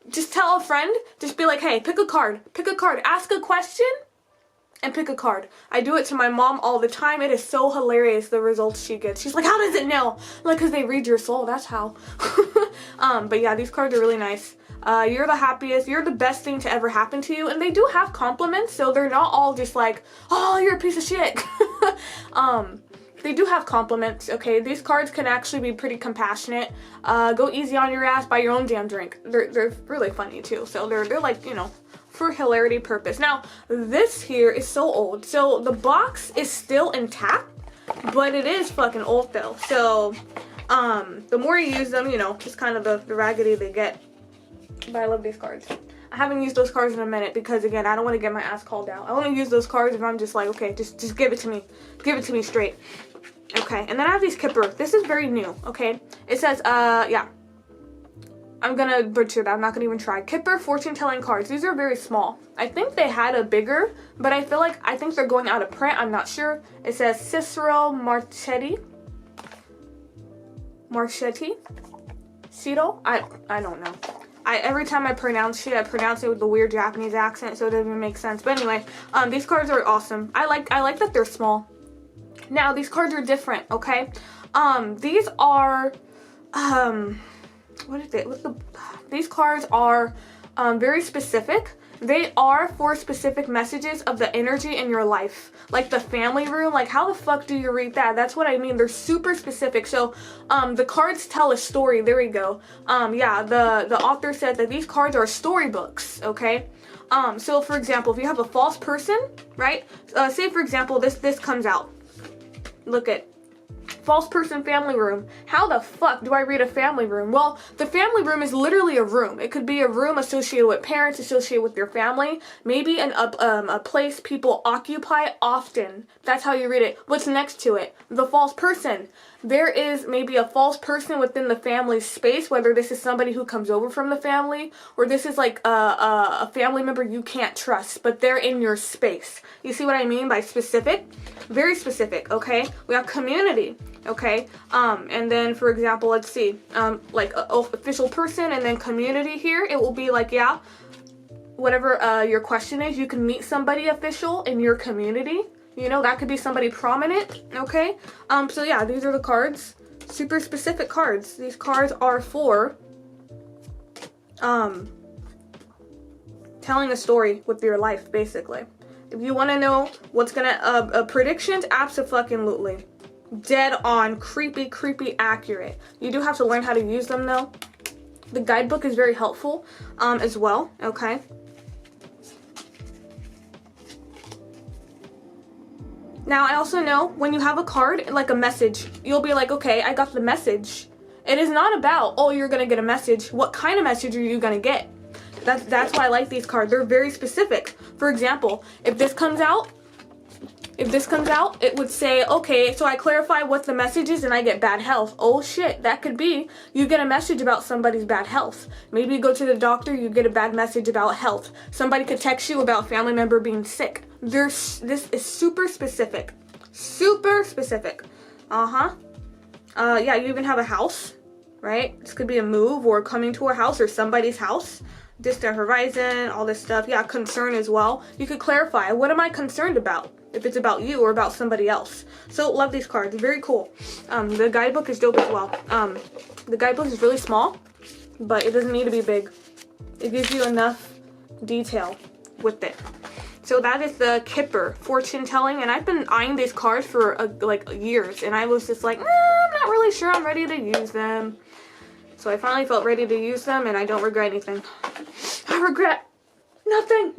Speaker 2: just tell a friend. Just be like, hey, pick a card. Pick a card. Ask a question and pick a card. I do it to my mom all the time. It is so hilarious, the results she gets. She's like, how does it know? Like, because they read your soul. That's how. But yeah, these cards are really nice. You're the happiest. You're the best thing to ever happen to you. And they do have compliments, so they're not all just like, oh, you're a piece of shit. They do have compliments, okay? These cards can actually be pretty compassionate. Go easy on your ass, buy your own damn drink. They're really funny too. So they're like, you know, for hilarity purpose. Now, this here is so old. So the box is still intact, but it is fucking old though. So the more you use them, you know, just kind of the raggedy they get. But I love these cards. I haven't used those cards in a minute because, again, I don't want to get my ass called out. I want to use those cards if I'm just like, okay, just give it to me. Give it to me straight. Okay, and then I have these Kipper. This is very new, okay? It says, yeah. I'm going to butcher that. I'm not going to even try. Kipper fortune-telling cards. These are very small. I think they had a bigger, but I think they're going out of print. I'm not sure. It says Cicero Marchetti. Cito? I don't know. Every time I pronounce it with the weird Japanese accent, so it doesn't even make sense. But anyway, these cards are awesome. I like that they're small. Now, these cards are different, okay? These are, what is it? These cards are very specific. They are for specific messages of the energy in your life. Like the family room, like how the fuck do you read that? That's what I mean. They're super specific. So the cards tell a story. There we go. Yeah, the author said that these cards are storybooks, okay? So for example, if you have a false person, right? Say for example, this comes out. Look at False person family room. How the fuck do I read a family room? Well, the family room is literally a room. It could be a room associated with parents, associated with your family. Maybe a place people occupy often. That's how you read it. What's next to it? The false person. There is maybe a false person within the family space, whether this is somebody who comes over from the family, or this is like a family member you can't trust, but they're in your space. You see what I mean by specific? Very specific, okay? We have community, okay? And then, for example, let's see, like official person and then community here, it will be like, yeah, whatever your question is, you can meet somebody official in your community. You know, that could be somebody prominent, okay? So yeah, these are the cards. Super specific cards. These cards are for telling a story with your life, basically. If you want to know what's gonna predictions, abso-fucking-lutely. Dead on, creepy accurate. You do have to learn how to use them though. The guidebook is very helpful as well, okay? Now, I also know when you have a card, like a message, you'll be like, okay, I got the message. It is not about, oh, you're going to get a message. What kind of message are you going to get? That's why I like these cards. They're very specific. For example, if this comes out, it would say, okay, so I clarify what the message is and I get bad health. Oh shit, that could be you get a message about somebody's bad health. Maybe you go to the doctor, you get a bad message about health. Somebody could text you about a family member being sick. This is super specific. Super specific. Yeah, you even have a house, right? This could be a move or coming to a house or somebody's house. Distant horizon, all this stuff. Yeah, concern as well. You could clarify, what am I concerned about? If it's about you or about somebody else. So, love these cards. Very cool. The guidebook is dope as well. The guidebook is really small, but it doesn't need to be big. It gives you enough detail with it. So that is the Kipper fortune telling, and I've been eyeing these cards for like years, and I was just like, I'm not really sure I'm ready to use them. So I finally felt ready to use them, and I don't regret anything. I regret nothing.